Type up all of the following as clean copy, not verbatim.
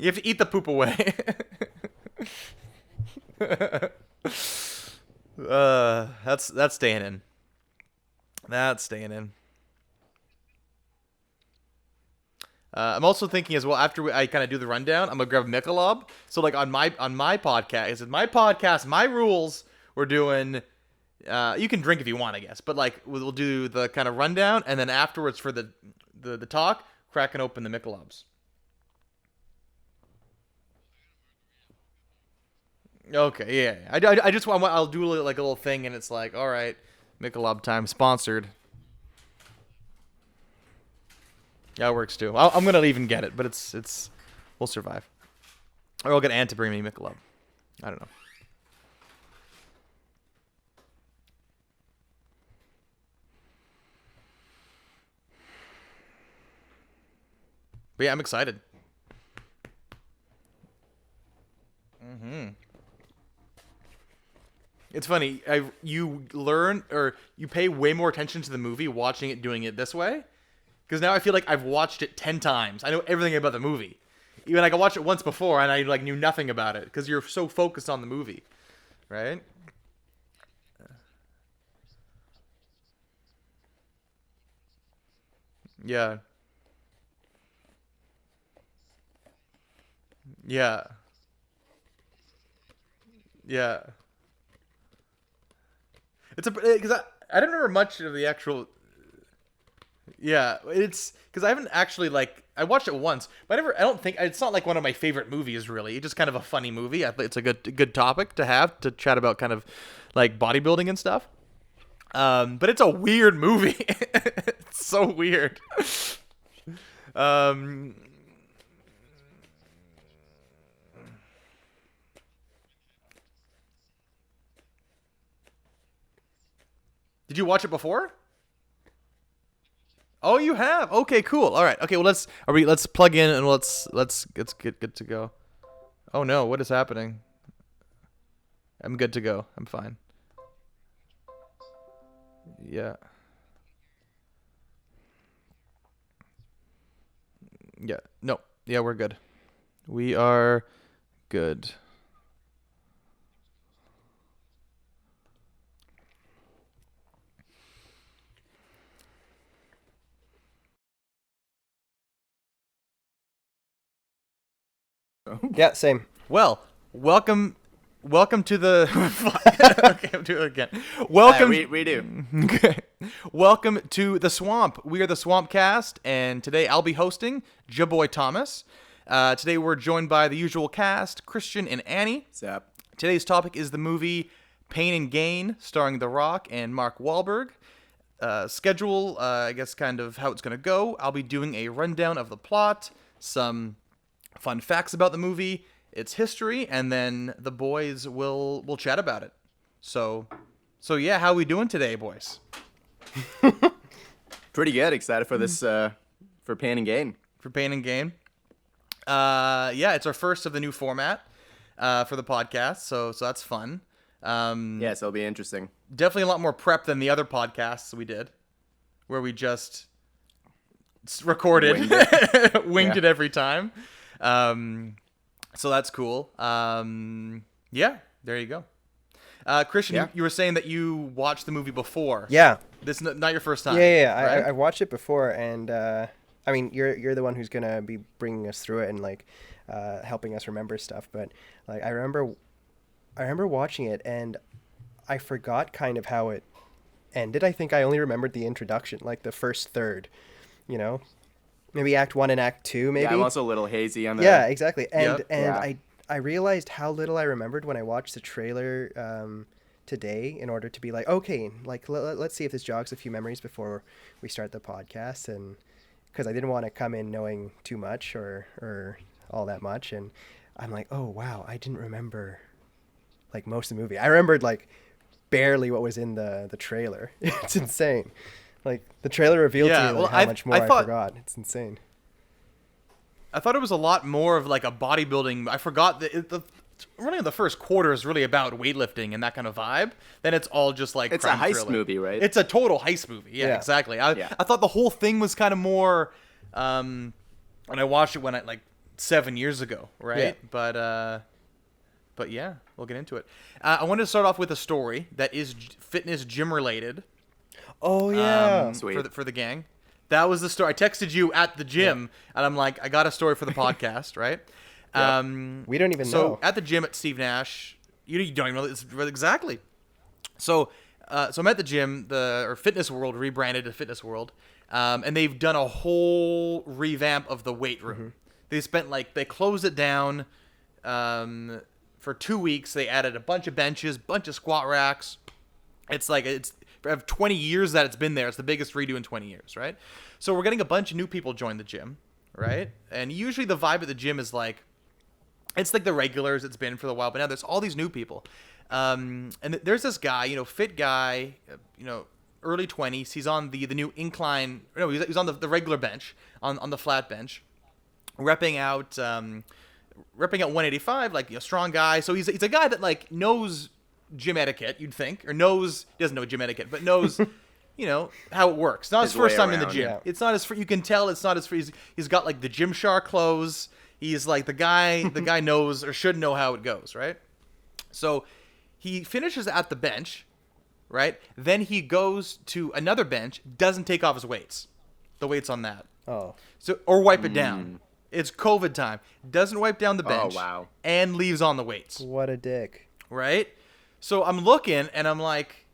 You have to eat the poop away. That's staying in. That's staying in. I'm also thinking as well, after I kind of do the rundown, I'm gonna grab Michelob. So like on my podcast, it's my podcast, my rules. We're doing. You can drink if you want, I guess, but like we'll do the kind of rundown, and then afterwards for the talk, cracking open the Michelobs. Okay, yeah. I just want. I'll do like a little thing, and it's like, all right, Michelob time, sponsored. Yeah, it works too. I'm gonna even get it, but it's we'll survive. Or I'll get Ann to bring me Michelob. I don't know. But yeah, I'm excited. It's funny. You learn or you pay way more attention to the movie watching it doing it this way. Because now I feel like I've watched it 10 times. I know everything about the movie. Even like I watched it once before and I like knew nothing about it because you're so focused on the movie, right? Yeah, yeah, yeah. It's a because I don't remember much of the actual. Yeah, it's because I haven't actually like I watched it once, but I don't think it's not like one of my favorite movies really. It's just kind of a funny movie. I think it's a good topic to have to chat about kind of like bodybuilding and stuff. But it's a weird movie. It's so weird. Um, did you watch it before? Oh, you have. Okay, cool. All right. Okay, well let's plug in and let's get good to go. Oh no, what is happening? I'm good to go. I'm fine. Yeah. Yeah. No. Yeah, we're good. We are good. Yeah, same. Well, welcome to the okay, I'm doing it again. Welcome we do. Okay. Welcome to the Swamp. We are the Swamp Cast, and today I'll be hosting Jaboy Thomas. Today we're joined by the usual cast, Christian and Annie. What's up? Today's topic is the movie Pain and Gain, starring The Rock and Mark Wahlberg. Schedule, I guess, kind of how it's going to go. I'll be doing a rundown of the plot, some fun facts about the movie, its history, and then the boys will chat about it. So yeah, how we doing today, boys? Pretty good. Excited for this for Pain and Gain. For Pain and Gain. Yeah, it's our first of the new format for the podcast, so that's fun. Yeah, so it'll be interesting. Definitely a lot more prep than the other podcasts we did, where we just recorded, winged it every time. So that's cool. Yeah, there you go. Christian, Yeah. you were saying that you watched the movie before. Yeah. This is not your first time. Yeah. right? I watched it before, and I mean, you're the one who's gonna be bringing us through it and like helping us remember stuff. But like, I remember watching it, and I forgot kind of how it ended. I think I only remembered the introduction, like the first third. You know, maybe Act 1 and Act 2, maybe. Yeah, I'm also a little hazy on the. Yeah, exactly. And Yep. and Yeah. I realized how little I remembered when I watched the trailer today in order to be like, okay, like let's see if this jogs a few memories before we start the podcast, and because I didn't want to come in knowing too much or all that much, and I'm like, oh wow, I didn't remember like most of the movie. I remembered like barely what was in the trailer. It's insane. Like the trailer revealed Yeah, to me well, like, how much more I thought- forgot. It's insane. I thought it was a lot more of like a bodybuilding. I forgot that running the first quarter is really about weightlifting and that kind of vibe. Then it's all just like It's a crime heist thriller. movie, right? It's a total heist movie. Yeah, Yeah. exactly. Yeah. I thought the whole thing was kind of more. When I watched it when I like 7 years ago, right? Yeah. But yeah, we'll get into it. I wanted to start off with a story that is fitness gym related. Oh yeah. Sweet. For the gang. That was the story. I texted you at the gym, and I'm like, I got a story for the podcast, right? We don't even know. So at the gym at Steve Nash, you don't even know this exactly. So I'm at the gym, or Fitness World, rebranded to Fitness World, and they've done a whole revamp of the weight room. They closed it down for 2 weeks. They added a bunch of benches, bunch of squat racks. It's for 20 years that it's been there. It's the biggest redo in 20 years, right? So we're getting a bunch of new people join the gym, right? And usually the vibe at the gym is like, it's like the regulars it's been for a while, but now there's all these new people. And there's this guy, fit guy, early 20s. He's on the new incline. No, he's on the regular bench, on the flat bench, repping out 185, like a strong guy. So he's a guy that like knows gym etiquette, you'd think, or doesn't know gym etiquette, but knows, how it works. Not his first time in the gym. Yeah. It's not as free. You can tell it's not as free. He's got like the Gymshark clothes. He's like the guy knows or should know how it goes, right? So he finishes at the bench, right? Then he goes to another bench, doesn't take off his weights. The weights on that. Oh. So or wipe it down. It's COVID time. Doesn't wipe down the bench. Oh, wow. And leaves on the weights. What a dick. Right? So I'm looking and I'm like,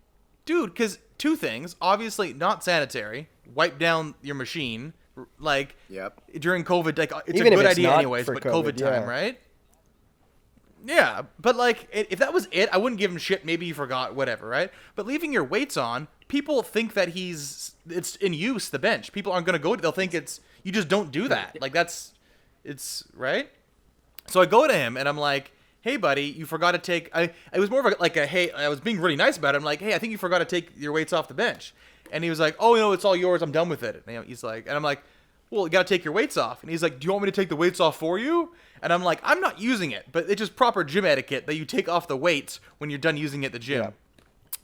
dude, because two things. Obviously not sanitary. Wipe down your machine. Like, Yep. during COVID, like, it's Even a if good it's idea not anyways, for but COVID, COVID time, yeah. right? Yeah, but like, if that was it, I wouldn't give him shit. Maybe he forgot, whatever, right? But leaving your weights on, people think that it's in use, the bench. People aren't going to go, they'll think you just don't do that. Like, right? So I go to him and I'm like, hey, buddy, you forgot to take, it was more of hey, I was being really nice about it. I'm like, hey, I think you forgot to take your weights off the bench. And he was like, oh, no, it's all yours. I'm done with it. And he's like, and I'm like, well, you got to take your weights off. And he's like, do you want me to take the weights off for you? And I'm like, I'm not using it, but it's just proper gym etiquette that you take off the weights when you're done using it at the gym. Yeah.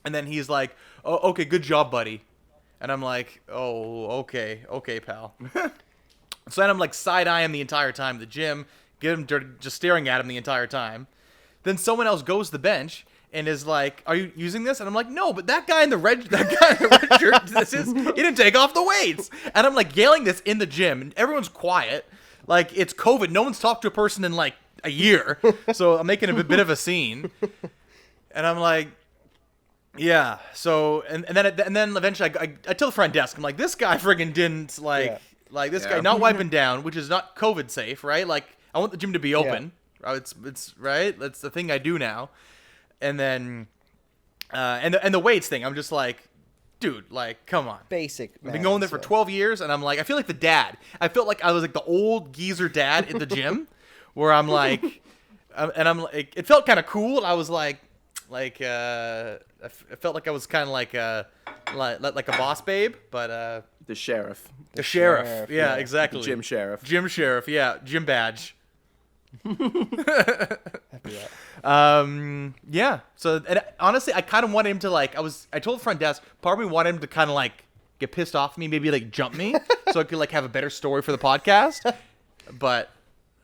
And then he's like, oh, okay, good job, buddy. And I'm like, oh, okay, pal. So then I'm like side-eyeing the entire time at the gym, just staring at him the entire time. Then someone else goes to the bench and is like, are you using this? And I'm like, no, but that guy in the red shirt, he didn't take off the weights. And I'm like yelling this in the gym, and everyone's quiet. Like, it's COVID. No one's talked to a person in like a year. So I'm making a bit of a scene. And I'm like, yeah. So, and then eventually I tell the front desk, I'm like, this guy friggin' didn't like this guy not wiping down, which is not COVID safe, right? Like, I want the gym to be open. Yeah. It's right. That's the thing I do now. And then, and the weights thing, I'm just like, dude, like, come on. Basic. I've been going there for 12 years, and I'm like, I feel like the dad. I felt like I was like the old geezer dad at the gym, where I'm like, and I'm like, it felt kind of cool. And I was like, I felt like I was kind of like a boss babe, but The sheriff. the sheriff. Yeah, exactly. The gym sheriff. Gym sheriff. Yeah, gym badge. Yeah. So, and honestly, I kind of wanted him to like. I told the front desk, part of me wanted him to kind of like get pissed off at me, maybe like jump me, so I could like have a better story for the podcast. But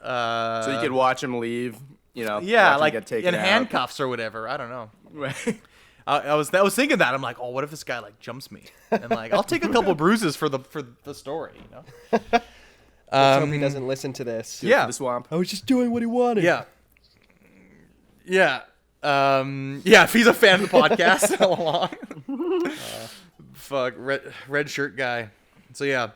so you could watch him leave. yeah, watch him like get taken in out. handcuffs or whatever. I don't know. Right. I was thinking that. I'm like, oh, what if this guy like jumps me? And like, I'll take a couple bruises for the story, Let's hope he doesn't listen to this. Yeah. The swamp. I was just doing what he wanted. Yeah. Yeah. If he's a fan of the podcast all along. Fuck, red shirt guy. So yeah.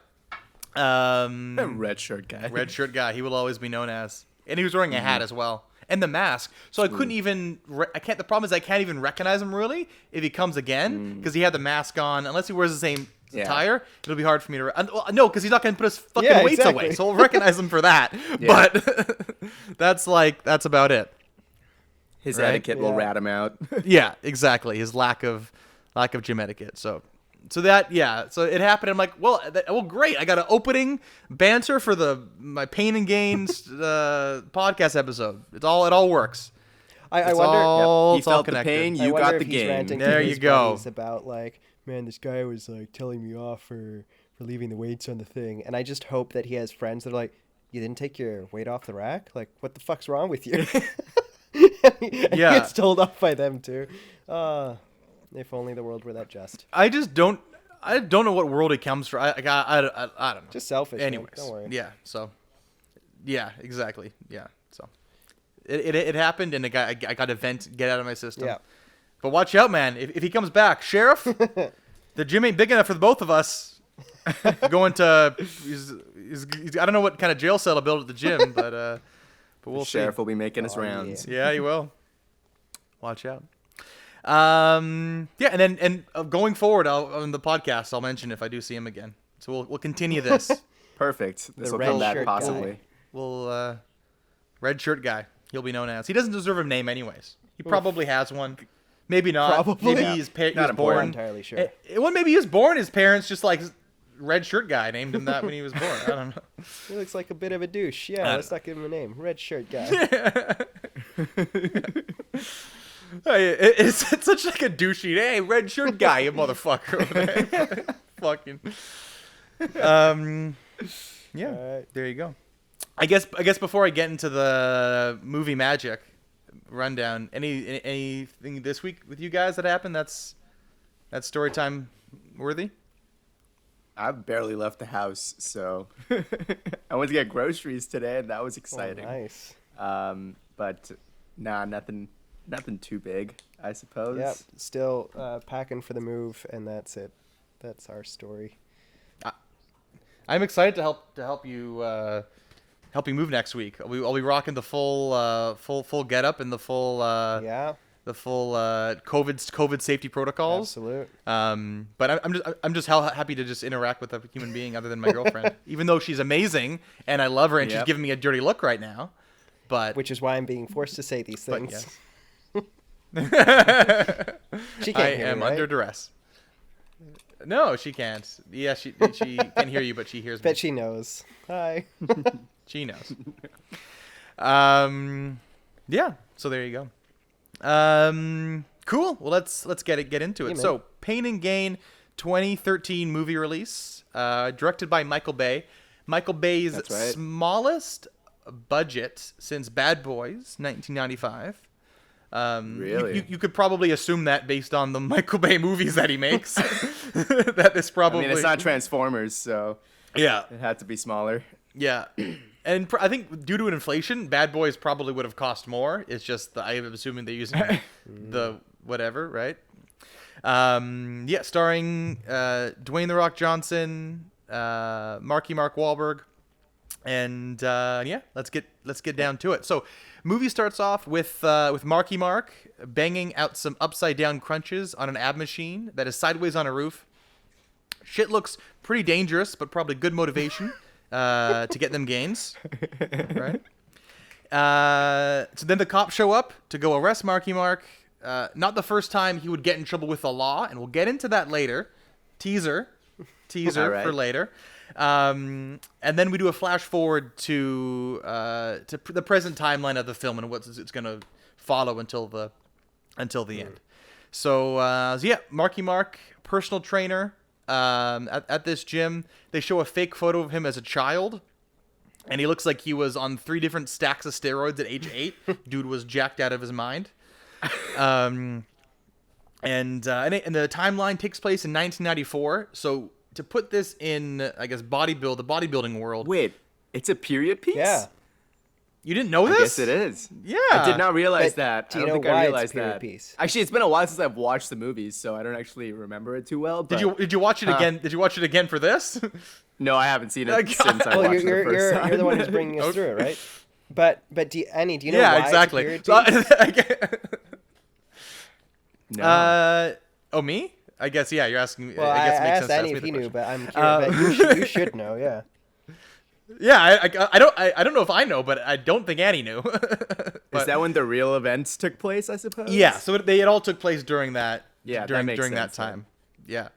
Red shirt guy. Red shirt guy. He will always be known as. And he was wearing a hat as well. And the mask. So I couldn't even the problem is I can't even recognize him really if he comes again because he had the mask on. Unless he wears the same attire, it'll be hard for me to no, because he's not going to put his fucking weights away. So I'll recognize him for that. Yeah. But that's about it. His Right? etiquette will rat him out. Yeah, exactly. His lack of gym etiquette. So that so it happened. I'm like, well, great. I got an opening banter for my Pain and Gains podcast episode. It all works. I wonder. He It's all felt the connected. pain. I You wonder got if the he's game. ranting to There his you go. buddies about like, man, this guy was like telling me off for leaving the weights on the thing, and I just hope that he has friends that are like, you didn't take your weight off the rack? Like, what the fuck's wrong with you? And he gets told off by them too. If only the world were that just. I don't know what world he comes from. I don't know. Just selfish. Anyways, man. Don't worry. yeah. So, yeah, exactly. Yeah. So, it happened, and I got to get out of my system. Yeah. But watch out, man. If he comes back, Sheriff, the gym ain't big enough for the both of us. Going to, I don't know what kind of jail cell to build at the gym, but we'll see. Sheriff will be making his rounds. Yeah, he will. Watch out. Yeah, and going forward, on the podcast, I'll mention if I do see him again. So we'll continue this. Perfect. This will red come back shirt possibly. guy. We'll red shirt guy. He'll be known as. He doesn't deserve a name, anyways. He probably has one. Maybe not. Probably. Maybe Yeah. he's Not born. Not entirely sure. Well, maybe he was born. His parents just like red shirt guy named him that when he was born. I don't know. He looks like a bit of a douche. Yeah, let's not give him a name. Red shirt guy. Hey, it's such like a douchey. Hey, red shirt guy, you motherfucker over there. Fucking. Yeah. Alright. There you go. I guess before I get into the movie magic rundown, anything this week with you guys that happened that's story time worthy? I barely left the house, so I went to get groceries today, and that was exciting. Oh, nice. But nah, nothing too big, I suppose. Yep. Still packing for the move, and that's it. That's our story. I'm excited to help you move next week. I'll be rocking the full get up and the full Yeah. the full COVID safety protocols. Absolute. But I'm just happy to just interact with a human being other than my girlfriend, even though she's amazing and I love her and she's Yep. giving me a dirty look right now. But Which is why I'm being forced to say these but things. yes. She can't I hear am me, right? under duress. No, she can't. Yeah, she can hear you, but she hears me. Bet she knows. Hi. She knows. Yeah. So there you go. Cool. Well, let's get into it. Yeah, man. So, Pain and Gain, 2013 movie release, directed by Michael Bay. Michael Bay's That's right. smallest budget since Bad Boys, 1995. Really? You could probably assume that based on the Michael Bay movies that he makes. That this probably. I mean, it's not Transformers, so Yeah. it had to be smaller. Yeah. And I think due to inflation, Bad Boys probably would have cost more. It's just I'm assuming they're using the whatever, right? Yeah, starring Dwayne "The Rock" Johnson, Marky Mark Wahlberg, and yeah, let's get down to it. So, movie starts off with Marky Mark banging out some upside down crunches on an ab machine that is sideways on a roof. Shit looks pretty dangerous, but probably good motivation. To get them gains, right? So then the cops show up to go arrest Marky Mark. Not the first time he would get in trouble with the law, and we'll get into that later. Teaser All right. for later. And then we do a flash forward to the present timeline of the film and what it's going to follow until the end. So yeah, Marky Mark, personal trainer. At this gym, they show a fake photo of him as a child, and he looks like he was on 3 different stacks of steroids at age 8. Dude was jacked out of his mind. And the timeline takes place in 1994. So to put this in, I guess, the bodybuilding world. Wait, it's a period piece? Yeah. You didn't know this? I guess it is. Yeah. I did not realize But that. do you I don't know think I why it's a realized period that. piece? Actually, it's been a while since I've watched the movies, so I don't actually remember it too well. But Did you watch it again? Did you watch it again for this? No, I haven't seen it God. since I Well, watched it the first time. you're the one who's bringing us through it, right? But Annie, do you know yeah, why exactly. it's a period piece? No. Oh, me? I guess, yeah, you're asking me. Well, I guess it I makes asked sense to ask Annie me if the he knew, question. but I'm curious. But you should know, yeah. Yeah, I don't know if I know, but I don't think Annie knew. Is that when the real events took place, I suppose? Yeah, so it all took place during that. Yeah, that during makes that sense, time. Yeah.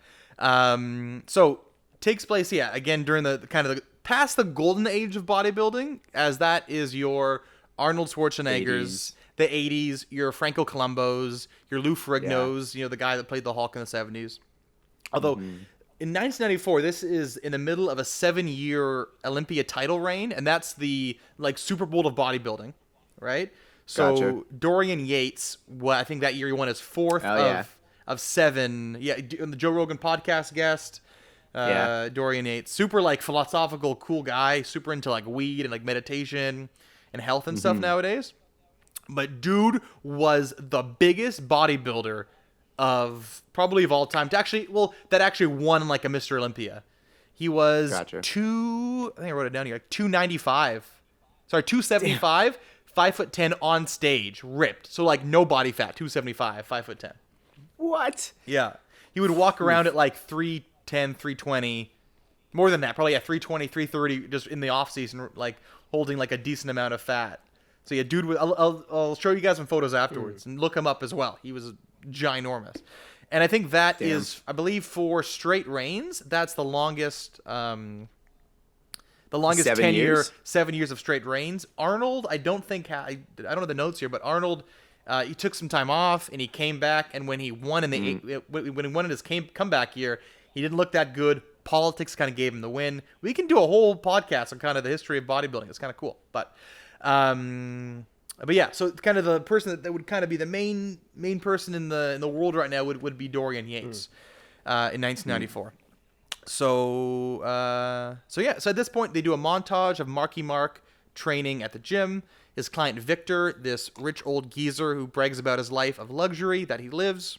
So takes place, yeah, again during the kind of past the golden age of bodybuilding, as that is your Arnold Schwarzeneggers, 80s. the 80s, your Franco Columbos, your Lou Ferrigno's, the guy that played the Hulk in the 70s. Although in 1994, this is in the middle of a 7-year Olympia title reign, and that's the like Super Bowl of bodybuilding, right? So Gotcha. Dorian Yates, I think that year he won his fourth of 7. Yeah, on the Joe Rogan podcast guest. Dorian Yates, super like philosophical, cool guy, super into like weed and like meditation and health and stuff nowadays. But dude was the biggest bodybuilder of probably of all time. That actually won like a Mr. Olympia. He was I think I wrote it down here, like 295. Sorry, 275, 5'10" on stage, ripped. So like no body fat, 275, 5'10". What? Yeah. He would walk around at like 310, 320. More than that, probably 320, 330 just in the off season, like holding like a decent amount of fat. So yeah, dude, I'll show you guys some photos afterwards and look him up as well. He was ginormous. And I think that is, I believe, for straight reigns, that's the longest 7 years of straight reigns. Arnold, I don't think, I don't know the notes here, but Arnold, he took some time off and he came back. And when he won in when he won in his comeback year, he didn't look that good. Politics kind of gave him the win. We can do a whole podcast on kind of the history of bodybuilding. It's kind of cool. But yeah, so kind of the person that would kind of be the main person in the world right now would be Dorian Yates in 1994. So at this point they do a montage of Marky Mark training at the gym. His client Victor, this rich old geezer who brags about his life of luxury that he lives.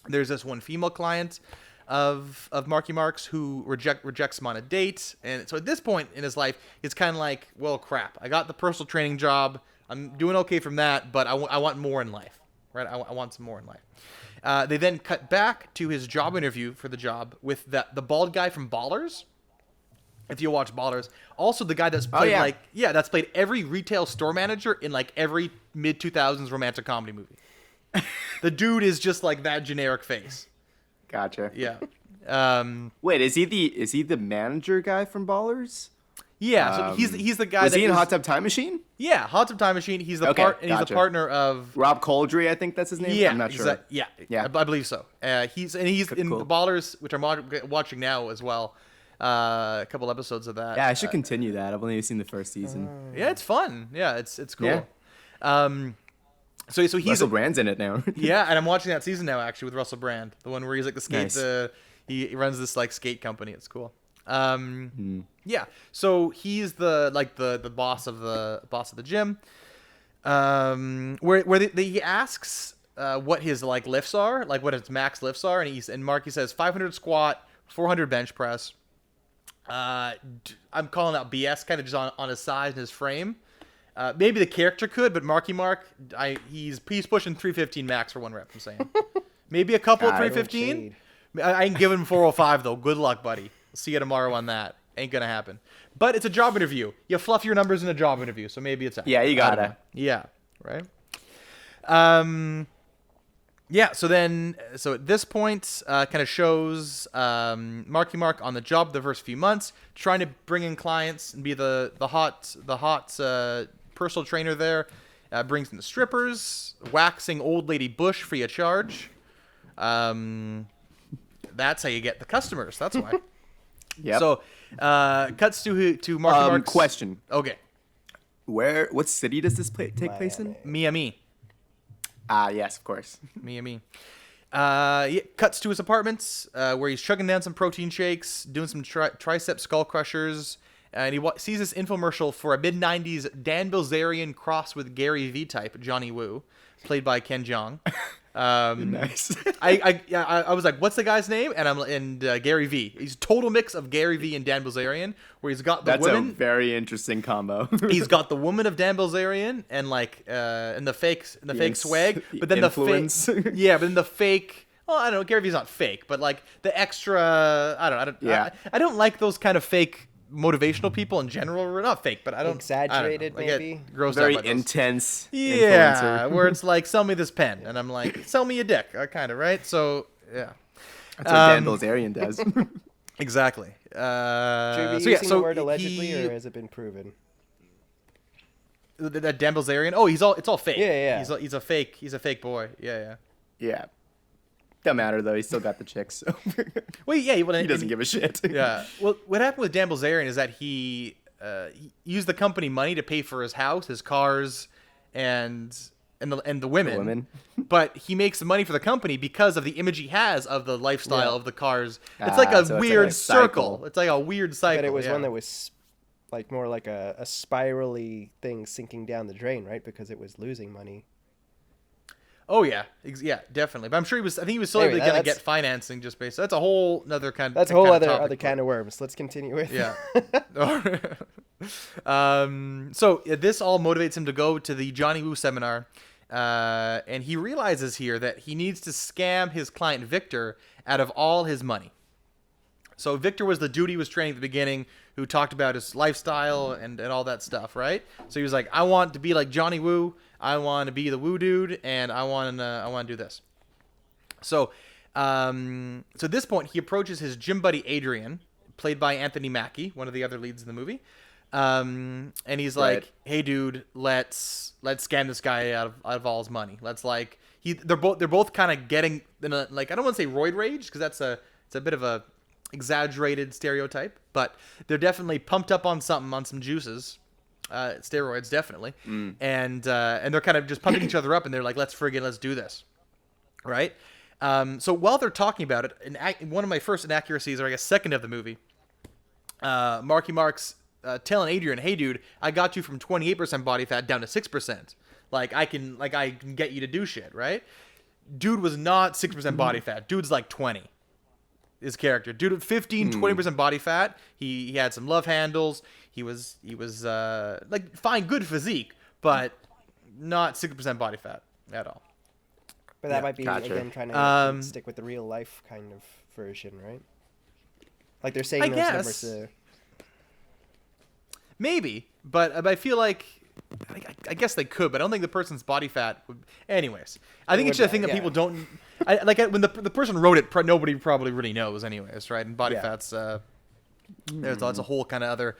There's this one female client of Marky Mark's who rejects him on a date. And so at this point in his life, it's kind of like, well, crap. I got the personal training job. I'm doing okay from that, but I want more in life, right? I want some more in life. They then cut back to his job interview for the job with the bald guy from Ballers. If you watch Ballers, also the guy that's played that's played every retail store manager in like every mid 2000s romantic comedy movie. The dude is just like that generic face. Gotcha. Yeah. Wait, is he the manager guy from Ballers? Yeah, so he's the guy. Was he in Hot Tub Time Machine? Yeah, Hot Tub Time Machine. He's the he's the partner of Rob Coldrake, I think that's his name. Yeah, I'm not sure. Yeah. I believe so. He's in cool. Ballers, which I'm watching now as well. A couple episodes of that. Yeah, I should continue that. I've only seen the first season. Yeah, it's fun. Yeah, it's cool. Yeah. So he's Russell Brand's in it now. Yeah, and I'm watching that season now actually with Russell Brand, the one where he's like the skate. Nice. He runs this like skate company. It's cool. Yeah. So he's the boss of the gym. Where he asks what his like lifts are, like what his max lifts are, and Marky says 500 squat, 400 bench press. I'm calling out BS, kind of just on his size and his frame. Maybe the character could, but Marky Mark, he's pushing 315 max for one rep. I'm saying, maybe a couple 315. I ain't giving him 405 though. Good luck, buddy. See you tomorrow on that. Ain't gonna happen. But it's a job interview. You fluff your numbers in a job interview, so maybe it's yeah, you gotta. Yeah, right. Yeah. So at this point, kind of shows Marky Mark on the job the first few months, trying to bring in clients and be the hot personal trainer there. Brings in the strippers, waxing old lady Bush free of charge. That's how you get the customers. That's why. Yeah. So, cuts to Marky Mark's... Question. Okay. What city does this take place in? Miami. Yes, of course. Miami. Cuts to his apartments where he's chugging down some protein shakes, doing some tricep skull crushers, and he sees this infomercial for a mid-90s Dan Bilzerian cross with Gary V type, Johnny Woo, played by Ken Jeong. Nice. I was like, what's the guy's name? And Gary V. He's a total mix of Gary V and Dan Bilzerian, where he's got the woman. That's a very interesting combo. He's got the woman of Dan Bilzerian and like and the fake swag, but then influence. the fake. Yeah, but then the fake. Well, I don't know. Gary V's not fake, but like the extra. I don't like those kind of fake motivational people in general. We're not fake, but I don't exaggerated. I Maybe very intense. Yeah, influencer. where it's like, sell me this pen, and I'm like, sell me a dick, kind of right. So yeah, that's what Dan Bilzerian does. Exactly. Should we be using the word allegedly, or has it been proven? That Dan Bilzerian. Oh, it's all fake. Yeah. He's a fake boy. Yeah. Yeah. Doesn't matter though. He still got the chicks, so Well, yeah, he doesn't give a shit. Yeah. Well, what happened with Dan Bilzerian is that he used the company money to pay for his house, his cars, and the women. But he makes the money for the company because of the image he has of the lifestyle of the cars. It's like a so weird it's like a circle. cycle. It's like a weird cycle. But it was yeah. one that was like more like a spirally thing sinking down the drain, right? Because it was losing money. Oh yeah, yeah, definitely. But I'm sure I think he was slowly Anyway, going to that's- get financing just based. That's a whole other kind. That's a kind whole of other topic, can of worms. Let's continue with. Yeah. So this all motivates him to go to the Johnny Woo seminar, and he realizes here that he needs to scam his client Victor out of all his money. So Victor was the dude he was training at the beginning, who talked about his lifestyle and all that stuff, right? So he was like, I want to be like Johnny Woo. I want to be the Woo dude, and I want to do this. So, so at this point, he approaches his gym buddy Adrian, played by Anthony Mackie, one of the other leads in the movie, and he's like, Right. "Hey, dude, let's scam this guy out of all his money. Let's like they're both kind of getting in a, like, I don't want to say roid rage because it's a bit of a exaggerated stereotype, but they're definitely pumped up on some juices, steroids definitely, and they're kind of just pumping each other up, and they're like, let's do this, right? So while they're talking about it, one of my first inaccuracies, or I guess second of the movie, Marky Mark's telling Adrian, "Hey, dude, I got you from 28% body fat down to 6%. Like I can get you to do shit, right?" Dude was not 6% body fat. Dude's like 20. His character, dude, at 15-20% body fat. He had some love handles. He was like fine, good physique, but not 6% body fat at all. But that might be gotcha. again trying to stick with the real life kind of version, right? Like they're saying I those guess. numbers. Maybe, but I feel like I guess they could, but I don't think the person's body fat would. Anyways, I think it's just a thing that people don't. When the person wrote it, nobody probably really knows, anyways, right? And body Yeah. fat's that's a whole kind of other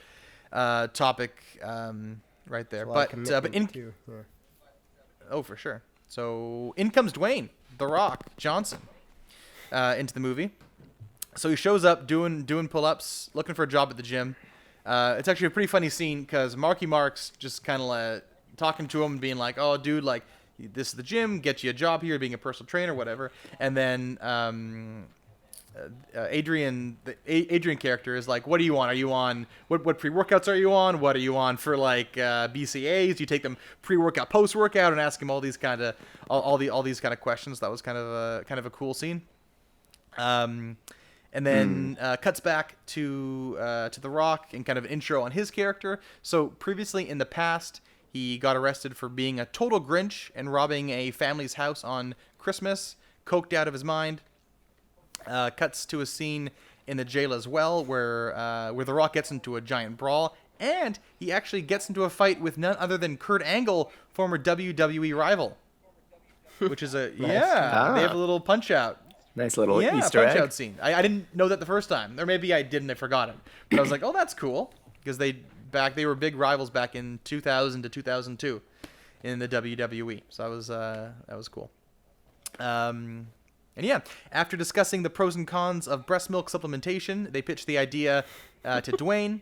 topic right there. A lot of But commitment, too. Yeah. oh, for sure. So in comes Dwayne, The Rock Johnson, into the movie. So he shows up doing pull-ups, looking for a job at the gym. It's actually a pretty funny scene because Marky Mark's just kind of talking to him and being like, "Oh, dude, like this is the gym, get you a job here, being a personal trainer, whatever." And then Adrian, the Adrian character is like, "What do you want? Are you on what pre-workouts are you on? What are you on for like BCAAs? You take them pre-workout, post-workout, and ask him all these kind of all these kind of questions." That was kind of a cool scene. And then cuts back to The Rock and kind of intro on his character. So previously in the past, he got arrested for being a total Grinch and robbing a family's house on Christmas, coked out of his mind. Cuts to a scene in the jail as well, where The Rock gets into a giant brawl, and he actually gets into a fight with none other than Kurt Angle, former WWE rival. Which is they have a little punch out. Nice little Easter punch egg. out scene. I didn't know that the first time, or maybe I didn't. I forgot it, but I was like, "Oh, that's cool," because they were big rivals back in 2000 to 2002 in the WWE. So that was cool. And yeah, after discussing the pros and cons of breast milk supplementation, they pitched the idea to Dwayne,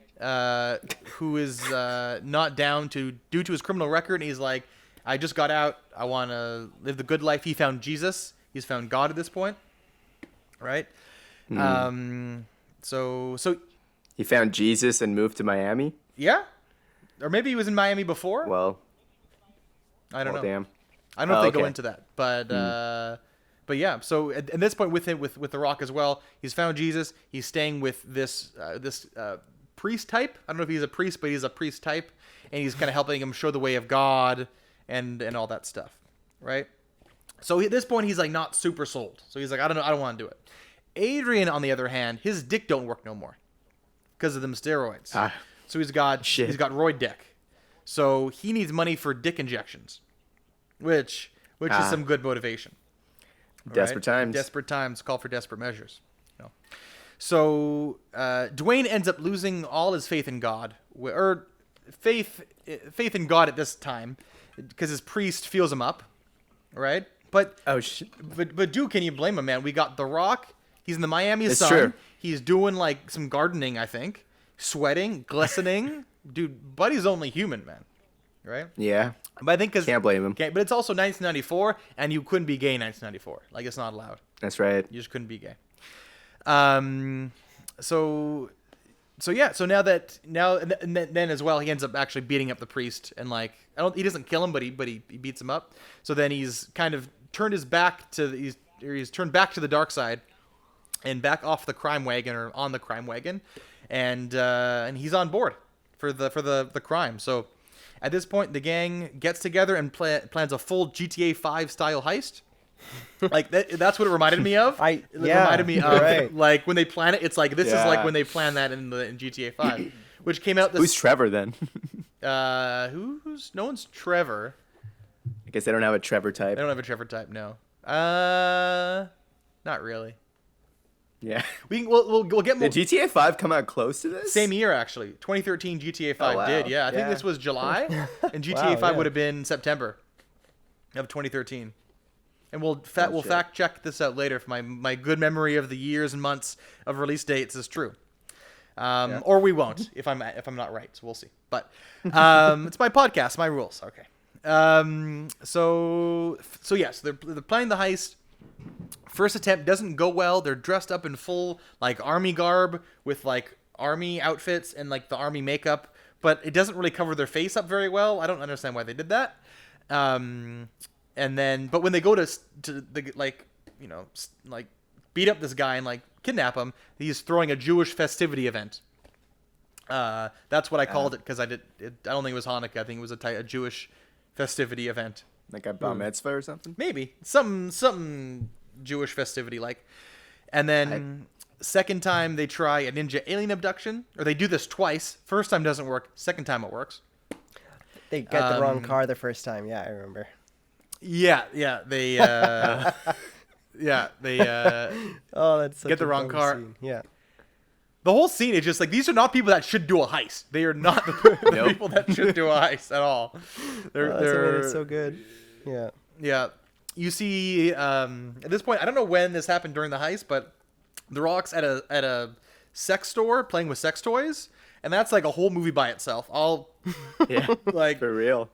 who is not down due to his criminal record. And he's like, "I just got out. I want to live the good life." He found Jesus. He's found God at this point. Right. So He found Jesus and moved to Miami. yeah, or maybe he was in Miami before. Well, I don't know. Damn. I don't know if they go okay. into that, but yeah. So at this point, with The Rock as well, he's found Jesus. He's staying with this priest type. I don't know if he's a priest, but he's a priest type, and he's kind of helping him show the way of God and all that stuff, right? So at this point, he's like not super sold. So he's like, I don't want to do it. Adrian, on the other hand, his dick don't work no more because of them steroids. So he's got roid dick. So he needs money for dick injections, which is some good motivation. Desperate times. Desperate times call for desperate measures. You know? So Dwayne ends up losing all his faith in God, or faith in God at this time, because his priest feels him up, right? But Oh shit. but dude, can you blame him, man? We got The Rock. He's in the Miami It's sun. true. He's doing like some gardening, I think. Sweating, glistening. Dude, Buddy's only human, man. Right? Yeah. But I think because Can't blame him. But it's also 1994, and you couldn't be gay in 1994. Like, it's not allowed. That's right. You just couldn't be gay. So yeah. So then as well, he ends up actually beating up the priest, and like he doesn't kill him, but he beats him up. So then he's kind of turned his back to he's turned back to the dark side, and back off the crime wagon or on the crime wagon, and he's on board for the crime. So at this point, the gang gets together and plans a full GTA 5 style heist. Like that's what it reminded me of. It reminded me of right. like when they plan it. It's like this is Yeah. like when they plan that in GTA 5, which came out. Who's Trevor then? Who's no one's Trevor. I guess they don't have a Trevor type. They don't have a Trevor type. No. Not really. Yeah. We'll get more. Did GTA 5 come out close to this? Same year actually. 2013 GTA 5 Oh, wow. did. Yeah, I think Yeah. this was July, and GTA Wow, 5 yeah. would have been September of 2013. And we'll shit. fact check this out later if my good memory of the years and months of release dates is true. Or we won't if I'm not right. So we'll see. But it's my podcast, my rules. Okay. So yes, they're planning the heist. First attempt doesn't go well. They're dressed up in full like army garb with like army outfits and like the army makeup, but it doesn't really cover their face up very well. I don't understand why they did that. And then, but when they go to the like, you know, like beat up this guy and like kidnap him, he's throwing a Jewish festivity event. That's what I called it because I don't think it was Hanukkah. I think it was a Jewish festivity event. Like a bar mitzvah or something? Maybe something Jewish festivity like. And then second time they try a ninja alien abduction, or they do this twice. First time doesn't work. Second time it works. They get the wrong car the first time. Yeah, I remember. Yeah, they Oh, that's such Get the a wrong dumb car. scene. Yeah. the whole scene is just like these are not people that should do a heist. They are not the Nope. people that should do a heist at all. That's what made it so good. Yeah. Yeah. You see, at this point, I don't know when this happened during the heist, but The Rock's at a sex store playing with sex toys, and that's like a whole movie by itself. I'll Yeah. like, For real.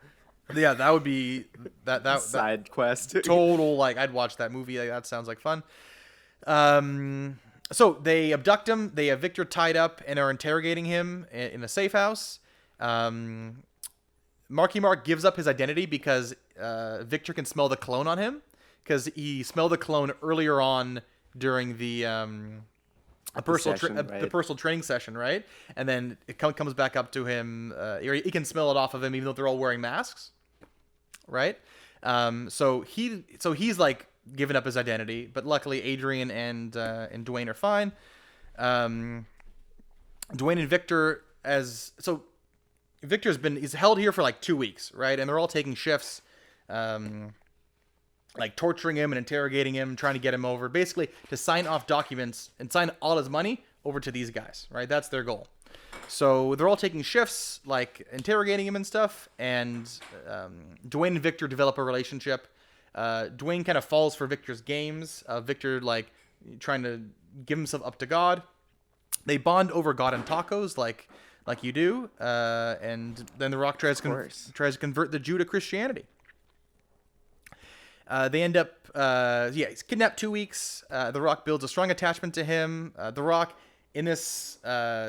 yeah, that would be that Side quest. total like I'd watch that movie. Like, that sounds like fun. So they abduct him. They have Victor tied up and are interrogating him in a safe house. Marky Mark gives up his identity because Victor can smell the cologne on him, because he smelled the cologne earlier on during the personal right. personal training session, right? And then it comes back up to him. Or he can smell it off of him, even though they're all wearing masks, right? So he's like given up his identity, but luckily Adrian and Dwayne are fine. Dwayne and Victor he's held here for like 2 weeks, right? And they're all taking shifts, like torturing him and interrogating him, trying to get him over, basically to sign off documents and sign all his money over to these guys, right? That's their goal. So they're all taking shifts, like interrogating him and stuff. And Dwayne and Victor develop a relationship. Dwayne kind of falls for Victor's games. Victor like trying to give himself up to God. They bond over God and tacos, like you do. And then The Rock tries to convert the Jew to Christianity. They end up, he's kidnapped 2 weeks. The Rock builds a strong attachment to him. The Rock in this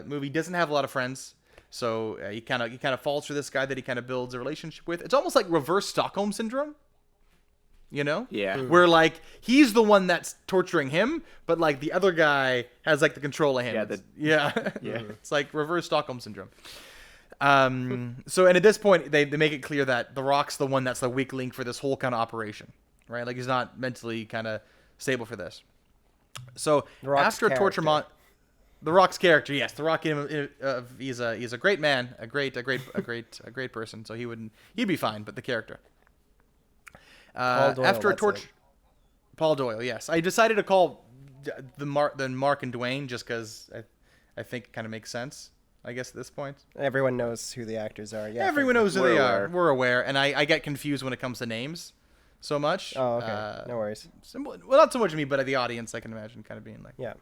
movie doesn't have a lot of friends, so he kind of falls for this guy that he kind of builds a relationship with. It's almost like reverse Stockholm syndrome, you know? Yeah. Where like he's the one that's torturing him, but like the other guy has like the control of him. Yeah. It's like reverse Stockholm syndrome. So, and at this point, they make it clear that The Rock's the one that's the weak link for this whole kind of operation, right? Like he's not mentally kind of stable for this. So after a torture The Rock's character, yes, The Rock, he's a great man, a great person. So he'd be fine, but the character. Paul Doyle, after a that's torture, it. Paul Doyle, yes, I decided to call the Mark and Dwayne just because I think it kind of makes sense. I guess at this point, Everyone knows who the actors are. Yeah. everyone knows who they are. aware. We're aware, and I get confused when it comes to names. so much. Oh, okay. No worries. Well, not so much me, but the audience, I can imagine kind of being like. Yeah.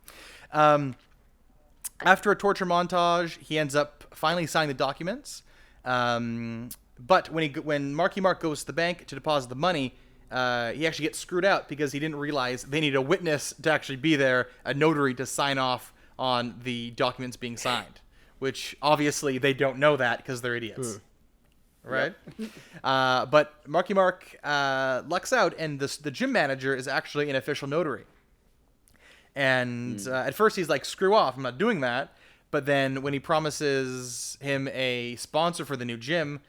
After a torture montage, he ends up finally signing the documents. But when Marky Mark goes to the bank to deposit the money, he actually gets screwed out because he didn't realize they need a witness to actually be there, a notary to sign off on the documents being signed, which obviously they don't know that because they're idiots. Right? Yep. But Marky Mark lucks out, and the gym manager is actually an official notary. And at first he's like, screw off, I'm not doing that. But then when he promises him a sponsor for the new gym,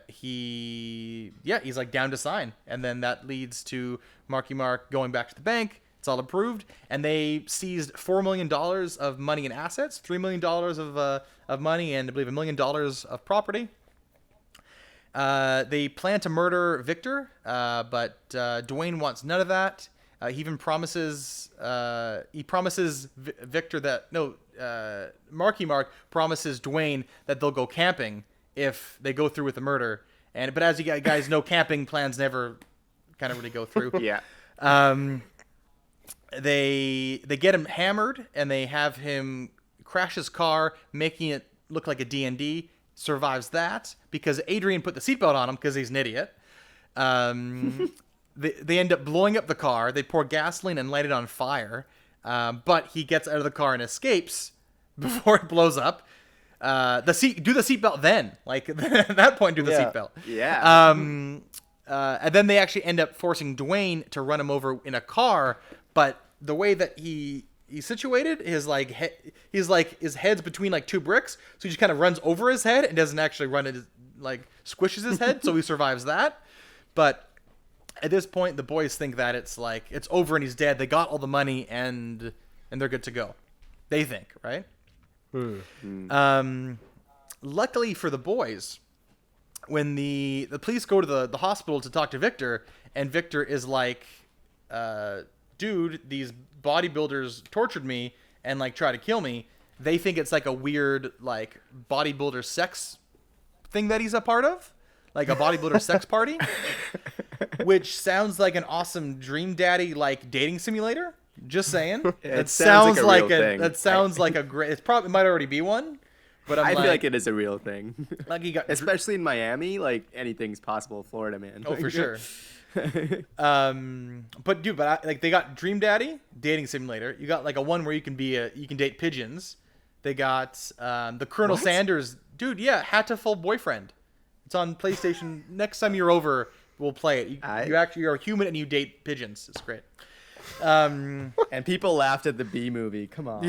he's like down to sign. And then that leads to Marky Mark going back to the bank. It's all approved. And they seized $4 million of money and assets, $3 million of money, and I believe $1 million of property. They plan to murder Victor, but Dwayne wants none of that. He even promises Victor that Marky Mark promises Dwayne that they'll go camping if they go through with the murder. But as you guys know, camping plans never kind of really go through. Yeah. They get him hammered, and they have him crash his car, making it look like a D&D. Survives that because Adrian put the seatbelt on him because he's an idiot. They end up blowing up the car. They pour gasoline and light it on fire. But he gets out of the car and escapes before it blows up. Do the seatbelt then. Like, at that point, do the seatbelt. Yeah. And then they actually end up forcing Dwayne to run him over in a car. But the way that he's situated, his head's between like two bricks. So he just kind of runs over his head and doesn't actually run it, like squishes his head. So he survives that. But at this point, the boys think that it's over and he's dead. They got all the money and they're good to go. They think, right? Luckily for the boys, when the police go to the hospital to talk to Victor, and Victor is like, dude, these bodybuilders tortured me and like try to kill me. They think it's like a weird like bodybuilder sex thing that he's a part of, like a bodybuilder sex party. Which sounds like an awesome Dream Daddy like dating simulator. Just saying. It sounds like a real thing. That sounds like a great. It might already be one, but I feel like it is a real thing. Like you got, especially in Miami, like anything's possible. Florida, man. Oh, for sure. But dude, they got Dream Daddy dating simulator. You got like a one where you can date pigeons. They got the Colonel Sanders dude. Yeah, Hatful Boyfriend. It's on PlayStation. Next time you're over, we'll play it. You're a human and you date pigeons. It's great. And people laughed at the B movie. Come on.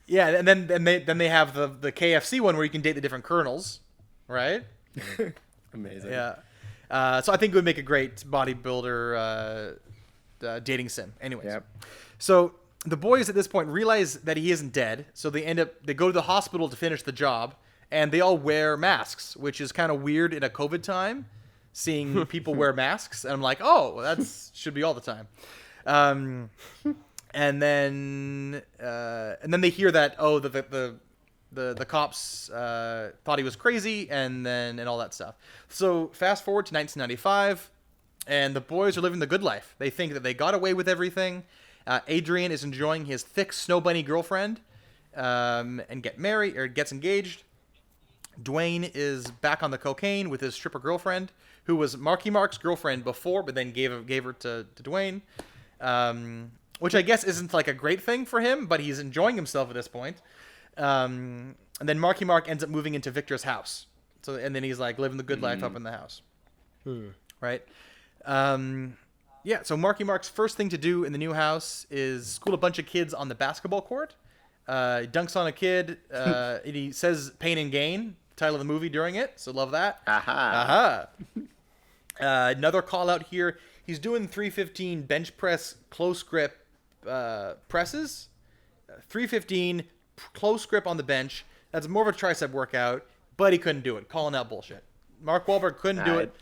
Yeah, and then they have the KFC one where you can date the different colonels, right? Amazing. Yeah. So I think it would make a great bodybuilder dating sim. Anyways. Yep. So the boys at this point realize that he isn't dead, so they go to the hospital to finish the job, and they all wear masks, which is kind of weird in a COVID time, seeing people wear masks. And I'm like, oh, well, that should be all the time. And then they hear that the cops thought he was crazy, and all that stuff. So fast forward to 1995, and the boys are living the good life. They think that they got away with everything. Adrian is enjoying his thick snow bunny girlfriend, and gets engaged. Dwayne is back on the cocaine with his stripper girlfriend, who was Marky Mark's girlfriend before, but then gave her to Dwayne. Which I guess isn't like a great thing for him, but he's enjoying himself at this point. And then Marky Mark ends up moving into Victor's house. And then he's like living the good life up in the house. Right? Yeah, so Marky Mark's first thing to do in the new house is school a bunch of kids on the basketball court. He dunks on a kid, and he says pain and gain, title of the movie during it, so love that. Aha. Another call out here. He's doing 315 bench press close grip presses. 315 close grip on the bench. That's more of a tricep workout, but he couldn't do it. Calling out bullshit. Mark Wahlberg couldn't do it.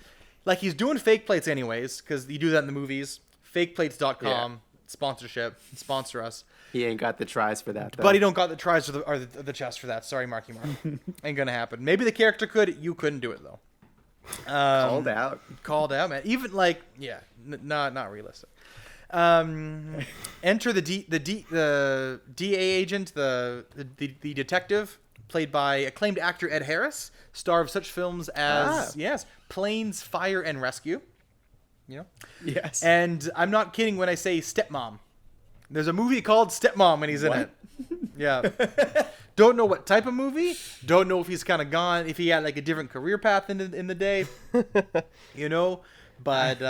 Like, he's doing fake plates anyways, because you do that in the movies. Fakeplates.com, sponsorship, sponsor us. He ain't got the tries for that, though. But he don't got the tries or the chest for that. Sorry, Marky Mark. Ain't gonna happen. Maybe the character could. You couldn't do it, though. Called out. Called out, man. Even like, yeah, not realistic. Enter the DA agent, the detective, played by acclaimed actor Ed Harris, star of such films as Planes, Fire, and Rescue. You know. Yes. And I'm not kidding when I say Stepmom. There's a movie called Stepmom, and he's in it. Yeah. Don't know what type of movie. Don't know if he's kind of gone, if he had like a different career path in the day. You know. But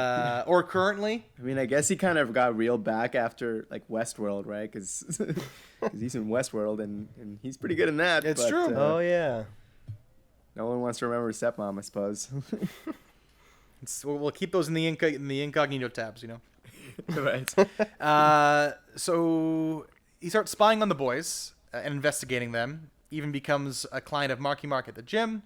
or currently, I mean, I guess he kind of got reeled back after like Westworld, right? Because he's in Westworld and he's pretty good in that. It's true. Oh yeah. No one wants to remember stepmom, I suppose. We'll keep those in the incognito tabs, you know. Right. So he starts spying on the boys and investigating them. Even becomes a client of Marky Mark at the gym.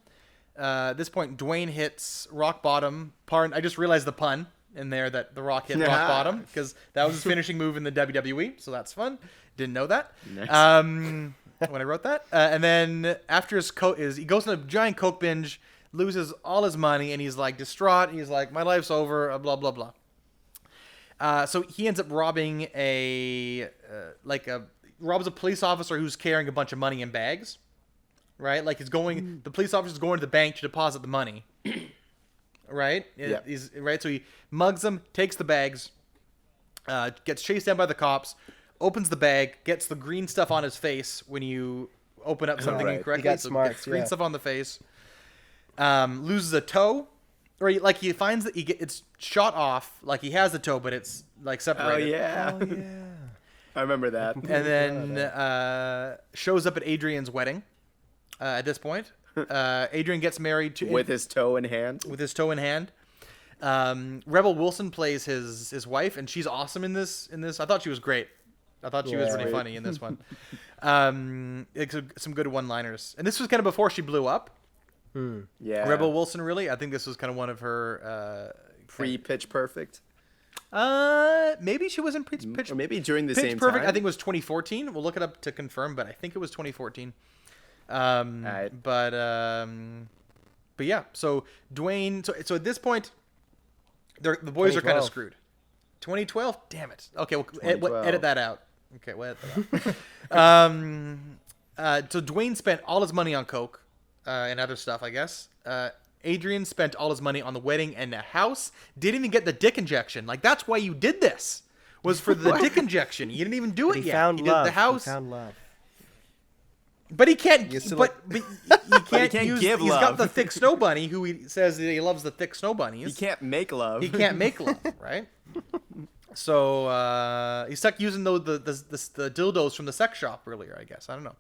At this point, Dwayne hits rock bottom. I just realized the pun in there that The Rock hit rock bottom because that was his finishing move in the WWE. So that's fun. Didn't know that. Nice. When I wrote that. And then after he goes on a giant coke binge, loses all his money, and he's like distraught. He's like, my life's over. Blah blah blah. So he ends up robbing robs a police officer who's carrying a bunch of money in bags. Right, like the police officer's going to the bank to deposit the money. Right, yeah. He's right. So he mugs them, takes the bags, gets chased down by the cops, opens the bag, gets the green stuff on his face when you open up something incorrectly. He got smart, gets green stuff on the face. Loses a toe, or he finds that it's shot off. Like he has the toe, but it's like separated. Oh yeah. I remember that. And then shows up at Adrian's wedding. At this point, Adrian gets married with his toe in hand. With his toe in hand. Rebel Wilson plays his wife, and she's awesome in this. I thought she was great. I thought she was really funny in this one. Some good one-liners, and this was kind of before she blew up. Yeah. Rebel Wilson, really. I think this was kind of one of her pre-Pitch Perfect. Maybe she was in Pitch. Or maybe during the Pitch same Perfect. time. I think it was 2014. We'll look it up to confirm, but I think it was 2014. Right. But yeah. So Dwayne. So at this point, the boys are kind of screwed. 2012. Damn it. Okay, we'll edit that out. Okay, we'll edit that out. So Dwayne spent all his money on coke and other stuff, I guess. Adrian spent all his money on the wedding and the house. Didn't even get the dick injection. Like that's why you did this. Was for the dick injection. You didn't even do it yet. Found he love. did the house. He found love. But he can't. But he can't give He's love. got the thick snow bunny, who he says that he loves the thick snow bunnies. He can't make love. He can't make love, right? So he's stuck using the dildos from the sex shop earlier, I guess. I don't know.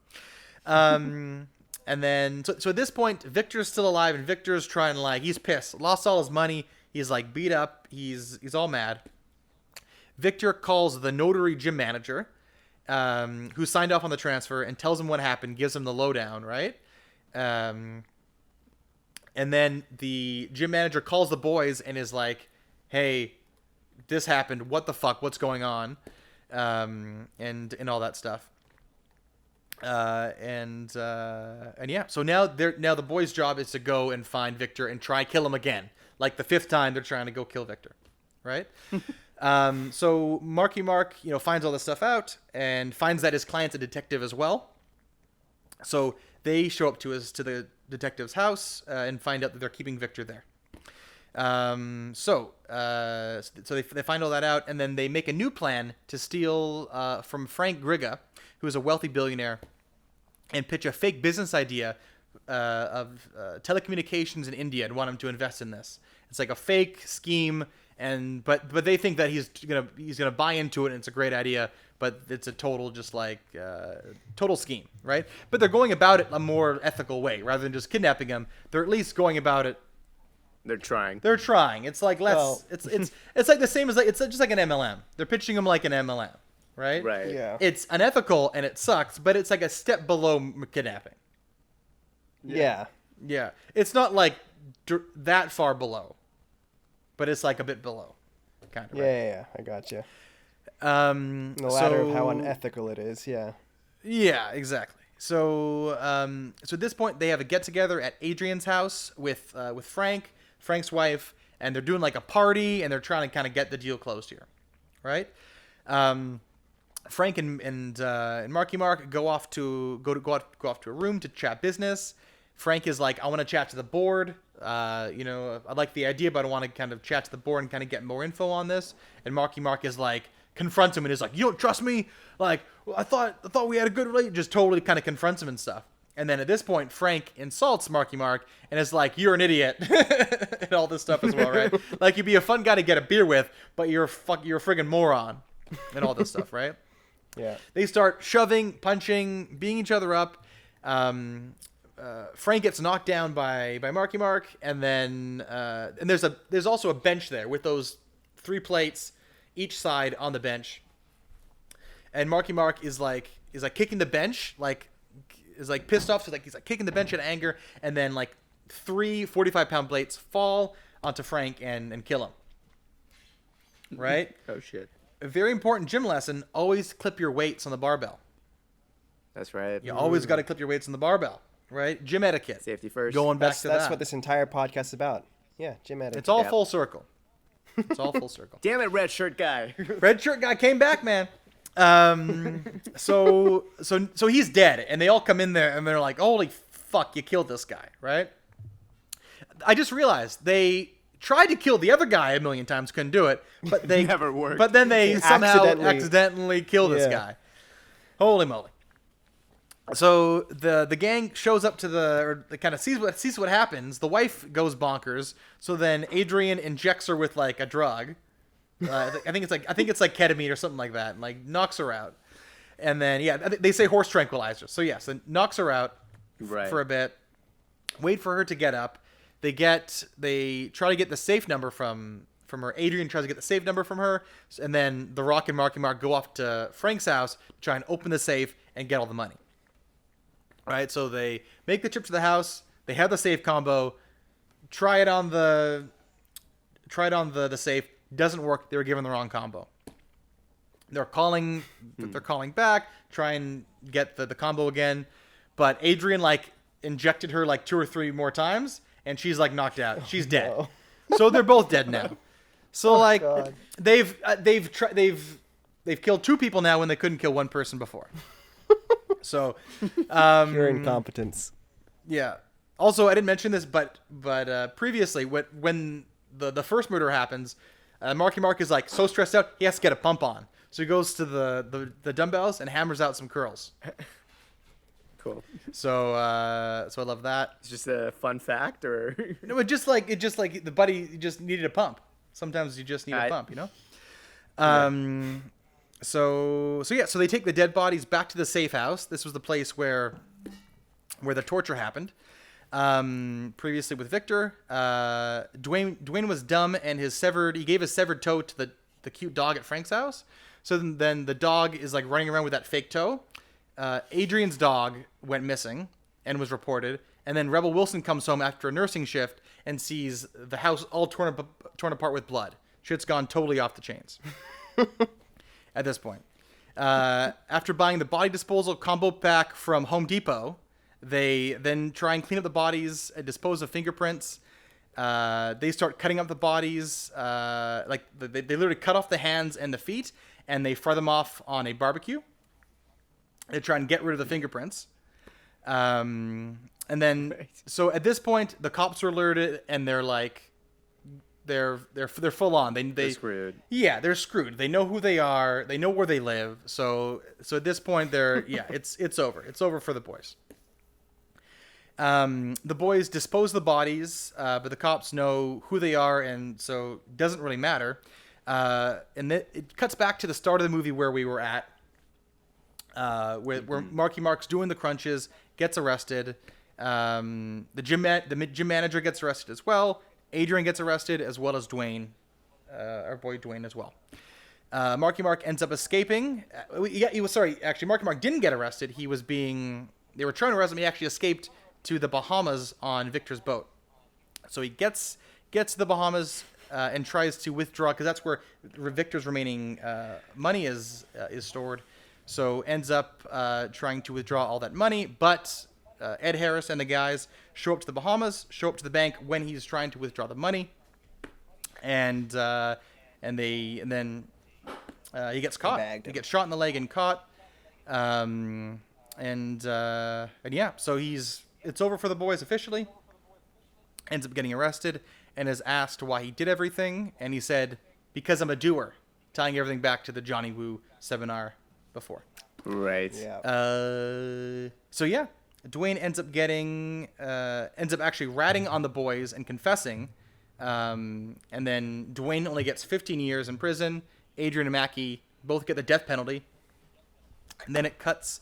And then so at this point, Victor's still alive, and Victor's trying he's pissed, lost all his money. He's beat up. He's all mad. Victor calls the notary gym manager. Who signed off on the transfer and tells him what happened, gives him the lowdown, right? And then the gym manager calls the boys and is like, hey, this happened. What the fuck? What's going on? And all that stuff. And yeah, so now the boys' job is to go and find Victor and try kill him again. Like the fifth time they're trying to go kill Victor, right? So Marky Mark, finds all this stuff out and finds that his client's a detective as well. So they show up to the detective's house and find out that they're keeping Victor there. So they find all that out, and then they make a new plan to steal from Frank Griga, who is a wealthy billionaire, and pitch a fake business idea of telecommunications in India and want him to invest in this. It's like a fake scheme. But they think that he's gonna buy into it and it's a great idea, but it's a total total scheme, right? But they're going about it a more ethical way rather than just kidnapping him. They're at least going about it. They're trying. It's like it's like the same as it's just like an MLM. They're pitching him like an MLM, right? Right. Yeah. It's unethical and it sucks, but it's like a step below kidnapping. Yeah. Yeah. It's not like that far below. But it's like a bit below, kind of. Yeah, right? yeah, I gotcha. The ladder of how unethical it is, yeah. Yeah, exactly. So at this point, they have a get together at Adrian's house with Frank. Frank's wife, and they're doing like a party, and they're trying to kind of get the deal closed here, right? Frank and Marky Mark go off to a room to chat business. Frank is like, I want to chat to the board. I like the idea, but I want to kind of chat to the board and kind of get more info on this. And Marky Mark is like, confronts him and is like, you don't trust me? Like, well, I thought we had a good relationship. Just totally kind of confronts him and stuff. And then at this point, Frank insults Marky Mark and is like, you're an idiot. And all this stuff as well, right? Like, you'd be a fun guy to get a beer with, but you're a friggin' moron. And all this stuff, right? Yeah. They start shoving, punching, beating each other up. Frank gets knocked down by Marky Mark, and then and there's also a bench there with those 3 plates each side on the bench. And Marky Mark is like kicking the bench, is pissed off, so he's like kicking the bench in anger, and then like 3 45-pound plates fall onto Frank and kill him. Right? Oh shit. A very important gym lesson: always clip your weights on the barbell. That's right. You always got to clip your weights on the barbell, right? Gym etiquette. Safety first. Going back That's to that. that's what this entire podcast is about. Yeah, gym etiquette. It's all Yep. full circle. It's all full circle. Damn it, red shirt guy. Red shirt guy came back, man. So he's dead, and they all come in there, and they're like, "Holy fuck, you killed this guy!" Right? I just realized they tried to kill the other guy a million times, couldn't do it, but they Never worked. But then they somehow accidentally kill this Yeah. guy. Holy moly! So the gang shows up or they kind of sees what happens. The wife goes bonkers. So then Adrian injects her with like a drug. I think it's like ketamine or something like that, and like knocks her out. And then they say horse tranquilizer. So yes, it knocks her out Right. for a bit. Wait for her to get up. They try to get the safe number from her. Adrian tries to get the safe number from her, and then The Rock and Marky Mark go off to Frank's house to try and open the safe and get all the money. All right, so they make the trip to the house. They have the safe combo. Try it on the safe. Doesn't work. They were given the wrong combo. They're calling back, try and get the combo again, but Adrian like injected her like 2 or 3 more times, and she's like knocked out. She's dead. no. So they're both dead now. So like God. they've killed 2 people now when they couldn't kill 1 person before. So Pure incompetence. yeah. Also, I didn't mention this, but previously when the first murder happens, Marky Mark is like so stressed out he has to get a pump on. So he goes to the dumbbells and hammers out some curls. Cool. So I love that. It's just a fun fact, or No, it just like the buddy just needed a pump. Sometimes you just need a pump, you know. So they take the dead bodies back to the safe house. This was the place where the torture happened. Previously with Victor, Dwayne was dumb and he gave his severed toe to the cute dog at Frank's house. So then the dog is like running around with that fake toe. Adrian's dog went missing and was reported. And then Rebel Wilson comes home after a nursing shift and sees the house all torn apart with blood. Shit's gone totally off the chains at this point. After buying the body disposal combo pack from Home Depot, they then try and clean up the bodies, dispose of fingerprints. They start cutting up the bodies. They literally cut off the hands and the feet, and they fry them off on a barbecue. They try and get rid of the fingerprints. And then, so at this point, the cops are alerted, and they're like, they're full on. They're screwed. Yeah, they're screwed. They know who they are. They know where they live. So at this point, it's over. It's over for the boys. The boys dispose of the bodies, but the cops know who they are, and so it doesn't really matter. And it cuts back to the start of the movie where we were at, where Marky Mark's doing the crunches, gets arrested. The gym manager gets arrested as well. Adrian gets arrested, as well as Dwayne, our boy Dwayne as well. Marky Mark ends up escaping. Actually, Marky Mark didn't get arrested. They were trying to arrest him. He actually escaped to the Bahamas on Victor's boat. So he gets to the Bahamas and tries to withdraw, because that's where Victor's remaining money is stored. So ends up trying to withdraw all that money, but Ed Harris and the guys show up to the Bahamas, show up to the bank when he's trying to withdraw the money, and then he gets caught. bagged He him. gets shot in the leg and caught. And yeah, so it's over for the boys officially. Ends up getting arrested and is asked why he did everything, and he said, "Because I'm a doer," tying everything back to the Johnny Woo seminar before. Right. Yeah. So yeah, Dwayne ends up actually ratting on the boys and confessing, and then Dwayne only gets 15 years in prison. Adrian and Mackie both get the death penalty, and then it cuts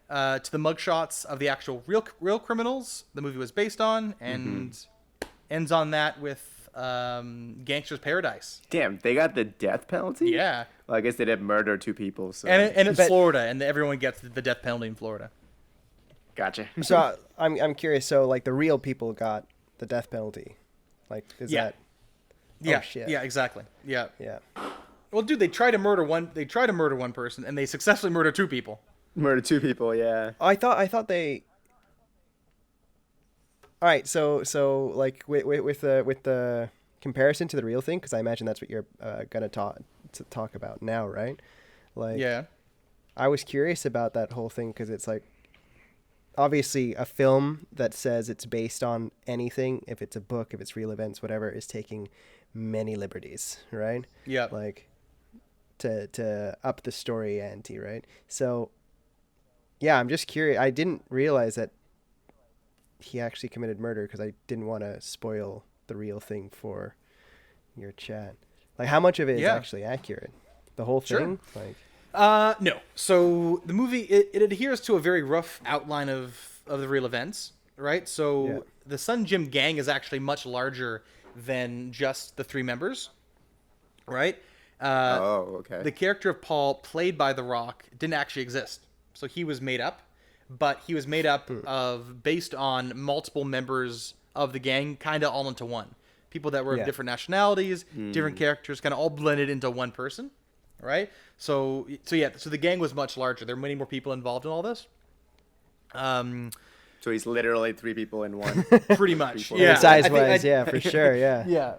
to the mugshots of the actual real criminals the movie was based on, and ends on that with Gangster's Paradise. Damn, they got the death penalty? Yeah, Well, I guess they did murder 2 people, so... and it's But- Florida, and everyone gets the death penalty in Florida. Gotcha. So I'm curious. So like the real people got the death penalty. Like is Yeah. that? Yeah, shit. yeah, exactly. Yeah. Yeah. Well, dude, they try to murder one person, and they successfully murder 2 people. Murder 2 people, yeah. I thought they. All right, so like with the comparison to the real thing, because I imagine that's what you're gonna talk about now, right? Like, Yeah. I was curious about that whole thing because it's like, obviously, a film that says it's based on anything, if it's a book, if it's real events, whatever, is taking many liberties, right? Yeah. Like, to up the story ante, right? So, yeah, I'm just curious. I didn't realize that he actually committed murder because I didn't want to spoil the real thing for your chat. Like, how much of it is Yeah. actually accurate? The whole Sure. thing? Like, No. So the movie it adheres to a very rough outline of the real events, right? So Yeah. the Sun Gym gang is actually much larger than just the 3 members, right? Oh, okay. The character of Paul, played by The Rock, didn't actually exist. So he was made up, but he was made up of based on multiple members of the gang, kind of all into one. People that were Yeah. of different nationalities, different characters, kind of all blended into one person, right? So the gang was much larger. There were many more people involved in all this. So he's literally 3 people in one. Pretty much, People. yeah. size I think wise, yeah, for sure, yeah.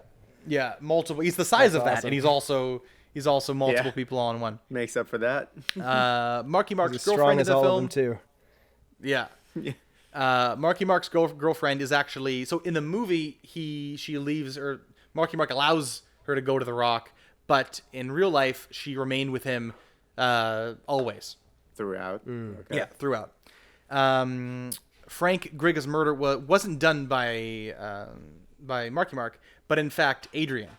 Yeah, multiple. He's the size That's of that, awesome. and he's also multiple Yeah. people all in one. Makes up for that. Marky He's Mark's as strong girlfriend in as the all of film. them too. Yeah. Marky Mark's girlfriend is actually, so in the movie she leaves, or Marky Mark allows her to go to The Rock, but in real life she remained with him always. Throughout. Okay. Yeah, throughout. Frank Griga's murder wasn't done by Marky Mark, but in fact Adrian.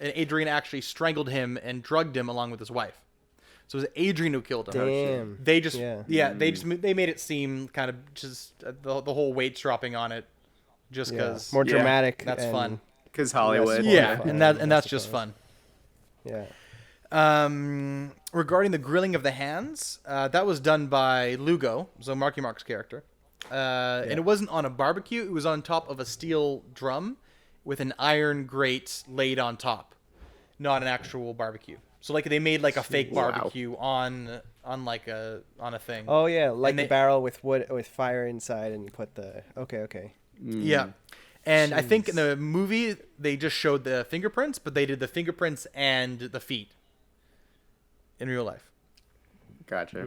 And Adrian actually strangled him and drugged him along with his wife. So it was Adrian who killed him. Damn. They just they made it seem kind of just the whole weight's dropping on it, just Yeah. because. More Yeah. dramatic. That's and fun. Because Hollywood. Yeah, fun. and that's That's just fun. Yeah. Regarding the grilling of the hands, that was done by Lugo, so Marky Mark's character. And it wasn't on a barbecue; it was on top of a steel drum with an iron grate laid on top, not an actual barbecue. So like they made like a fake Wow. barbecue on a thing. Oh yeah, like And the they- barrel with wood with fire inside, and you put the. Okay. Yeah. And I think in the movie they just showed the fingerprints, but they did the fingerprints and the feet in real life. Gotcha.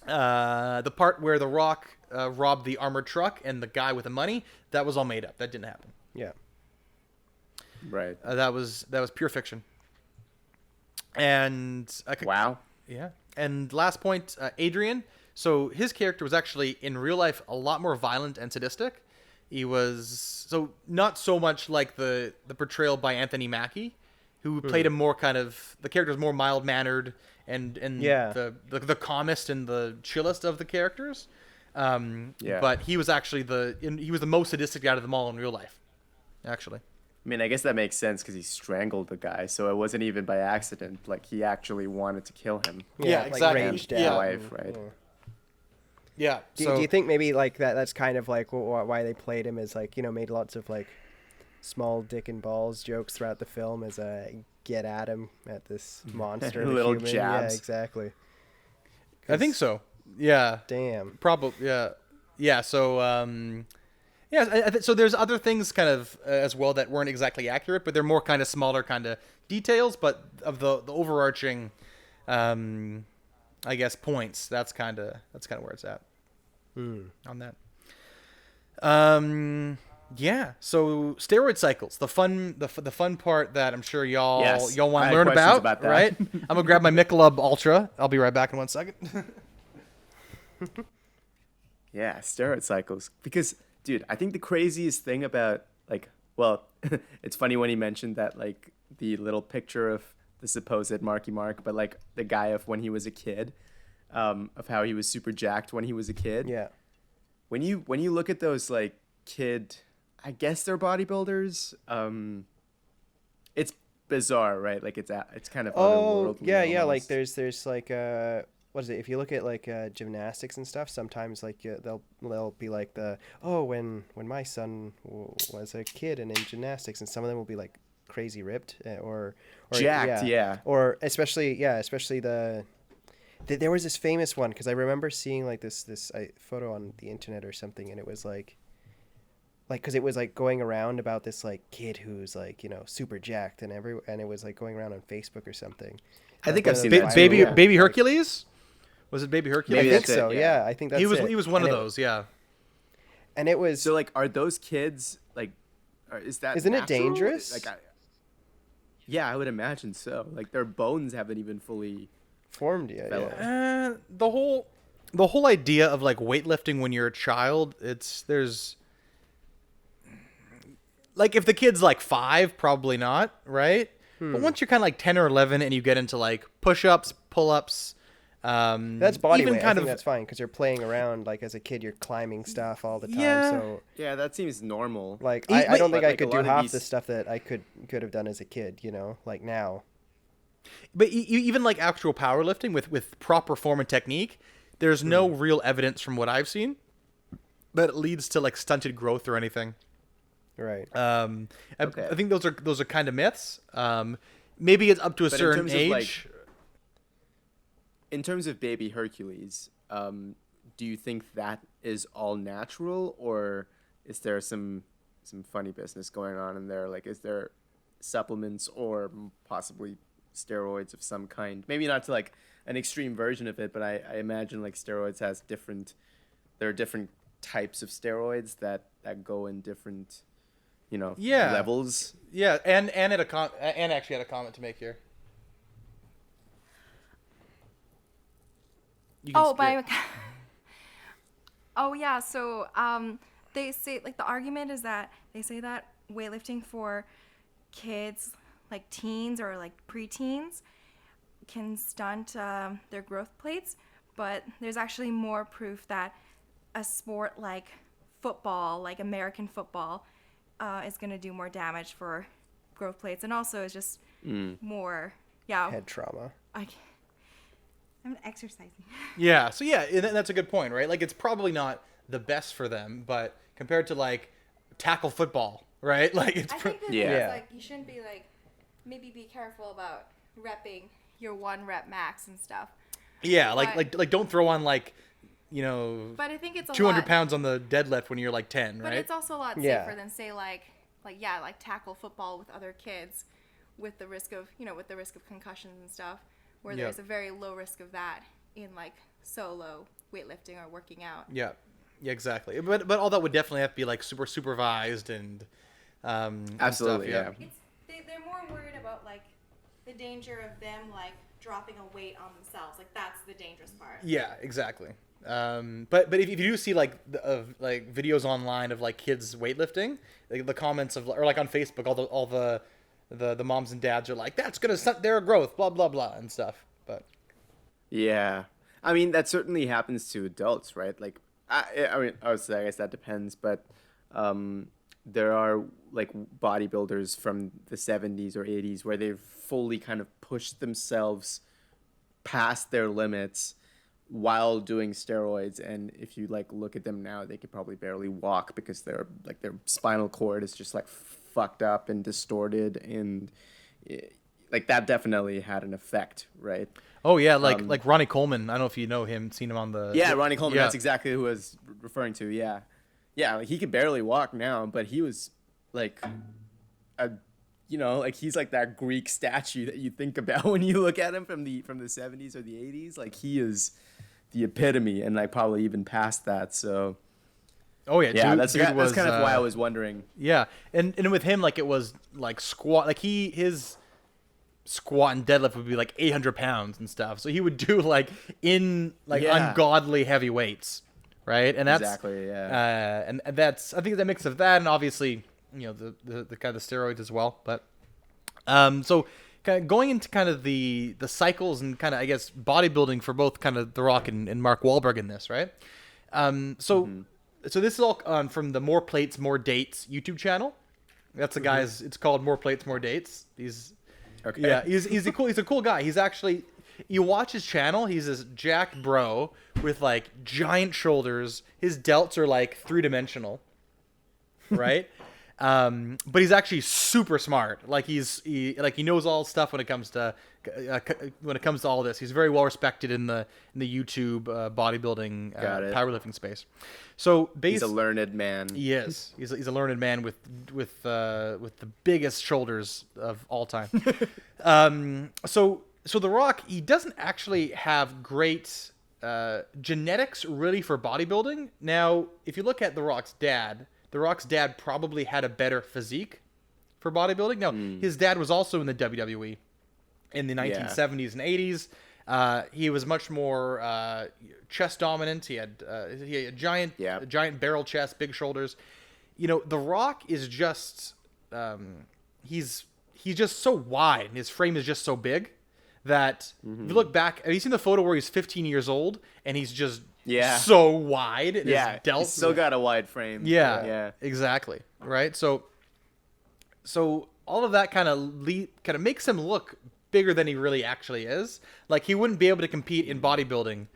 The part where The Rock robbed the armored truck and the guy with the money, that was all made up. That didn't happen. Yeah. Right. That was pure fiction. And Wow. yeah. And last point, Adrian. So his character was actually in real life a lot more violent and sadistic. He was not so much like the portrayal by Anthony Mackie, who played him more kind of, the character was more mild mannered and Yeah. the calmest and the chillest of the characters. Yeah. But he was actually he was the most sadistic out of them all in real life, actually. I mean, I guess that makes sense because he strangled the guy, so it wasn't even by accident. Like, he actually wanted to kill him. Yeah, like exactly. ranged And out. the wife, right? Yeah. Do you think maybe like that's kind of like why they played him as like, made lots of like small dick and balls jokes throughout the film as a get at him at this monster of a Little human. Yeah, jabs. exactly. I think so. Yeah. Damn. Probably. Yeah. Yeah. So yeah. So there's other things kind of as well that weren't exactly accurate, but they're more kind of smaller kind of details, but of the overarching, I guess points. That's kind of where it's at on that. Yeah. So steroid cycles, the fun part that I'm sure y'all Yes, y'all I want to had learn questions about, about that. right? I'm gonna grab my Michelob Ultra. I'll be right back in 1 second. Yeah, steroid cycles. Because, dude, I think the craziest thing about, like, well, it's funny when he mentioned that, like, the little picture of the supposed Marky Mark, but, like, the guy of when he was a kid, of how he was super jacked when he was a kid. Yeah. When you look at those, like, kid, I guess they're bodybuilders, it's bizarre, right? Like, it's kind of Oh, otherworldly yeah, yeah. Like almost. there's like what is it? If you look at like gymnastics and stuff, sometimes like they'll be like when my son was a kid and in gymnastics, and some of them will be like crazy ripped or Jacked, yeah. or especially there was this famous one because I remember seeing like this photo on the internet or something, and it was like because it was like going around about this like kid who's like super jacked and it was like going around on Facebook or something. I think One I've of seen those that viral, too, baby yeah. baby Hercules. Was it Baby Hercules? I Maybe think that's it, so. yeah. I think that's He was it. he was one And of those. Yeah. and it was So, like, are those kids, like, is that Isn't it natural? dangerous? Like, yeah, I would imagine so. Like, their bones haven't even fully formed. developed. The whole idea of like weightlifting when you're a child, there's like if the kid's like 5, probably not, right? But once you're kind of like 10 or 11 and you get into like push-ups, pull-ups, That's body even weight. I kind think of that's fine because you're playing around. Like as a kid, you're climbing stuff all the time. Yeah. So Yeah, that seems normal. like But, I don't think I like, a could do lot of half these- the stuff that I could have done as a kid. Like now. But even like actual powerlifting with proper form and technique, there's no real evidence from what I've seen that it leads to like stunted growth or anything. Right. Okay. I think those are kind of myths. Maybe it's up to a But in certain terms of, like, age. in terms of baby Hercules, do you think that is all natural, or is there some funny business going on in there? Like, is there supplements or possibly steroids of some kind? Maybe not to like an extreme version of it, but I imagine like steroids has there are different types of steroids that go in different, Yeah. levels. Yeah, and actually had a comment to make here. You can spit. Oh yeah, so they say like the argument is that they say that weightlifting for kids like teens or like preteens can stunt their growth plates, but there's actually more proof that a sport like football, like American football, is going to do more damage for growth plates, and also is just more Head trauma. I'm exercising. Yeah, so yeah, and that's a good point, right? Like it's probably not the best for them, but compared to like tackle football, right? Like it's I think the thing Yeah. is like you shouldn't be like maybe be careful about repping your 1 rep max and stuff. yeah, but- like don't throw on like But I think it's a 200 lot, pounds on the deadlift when you're like 10, But right? it's also a lot Yeah. safer than say like tackle football with other kids, with the risk of concussions and stuff, where Yeah. there's a very low risk of that in like solo weightlifting or working out. Yeah, exactly. But all that would definitely have to be like super supervised and Absolutely, and stuff, They're more worried about like the danger of them like dropping a weight on themselves. Like that's the dangerous part. Yeah, exactly. But if you do see like like videos online of like kids weightlifting, like the comments of or like on Facebook, all the moms and dads are like, that's gonna stunt their growth, blah blah blah and stuff. But Yeah, I mean that certainly happens to adults, right? Like, I mean, obviously, I guess that depends, but there are like bodybuilders from the 70s or 80s where they've fully kind of pushed themselves past their limits while doing steroids, and if you like look at them now, they could probably barely walk because their spinal cord is just like fucked up and distorted, and like that definitely had an effect, right? Oh yeah, like Ronnie Coleman. I don't know if you know him, seen him on the. Yeah, Ronnie Coleman. Yeah. That's exactly who I was referring to. Yeah, yeah. Like, he could barely walk now, but he was like a, like he's like that Greek statue that you think about when you look at him from the 70s or the 80s. Like, he is the epitome, and like probably even past that. So. Oh yeah, Yeah, dude, that's kind of why I was wondering. Yeah, and with him, like, it was like squat, like his squat and deadlift would be like 800 pounds and stuff. So he would do like ungodly heavy weights, right? And that's Exactly, yeah. and that's, I think, it's a mix of that and obviously the kind of steroids as well. But so kind of going into kind of the cycles and kind of, I guess, bodybuilding for both kind of The Rock and Mark Wahlberg in this, right? So this is all from the More Plates, More Dates YouTube channel. That's the guy's. It's called More Plates, More Dates. He's a cool guy. He's actually, you watch his channel. He's this jacked bro with like giant shoulders. His delts are like 3-dimensional, right? But he's actually super smart. Like he knows all stuff when it comes to all this. He's very well respected in the YouTube bodybuilding powerlifting space. So he's a learned man. He is. He's a learned man with the biggest shoulders of all time. So The Rock, he doesn't actually have great genetics really for bodybuilding. Now, if you look at The Rock's dad probably had a better physique for bodybuilding. Now, his dad was also in the WWE in the 1970s and 80s. He was much more chest dominant. He had a giant barrel chest, big shoulders. The Rock is just he's just so wide, and his frame is just so big that if you look back, have you seen the photo where he's 15 years old and he's just so wide? And his delts, he's still got a wide frame. Yeah, exactly. Right. So all of that kind of makes him look bigger than he really actually is. Like, he wouldn't be able to compete in bodybuilding,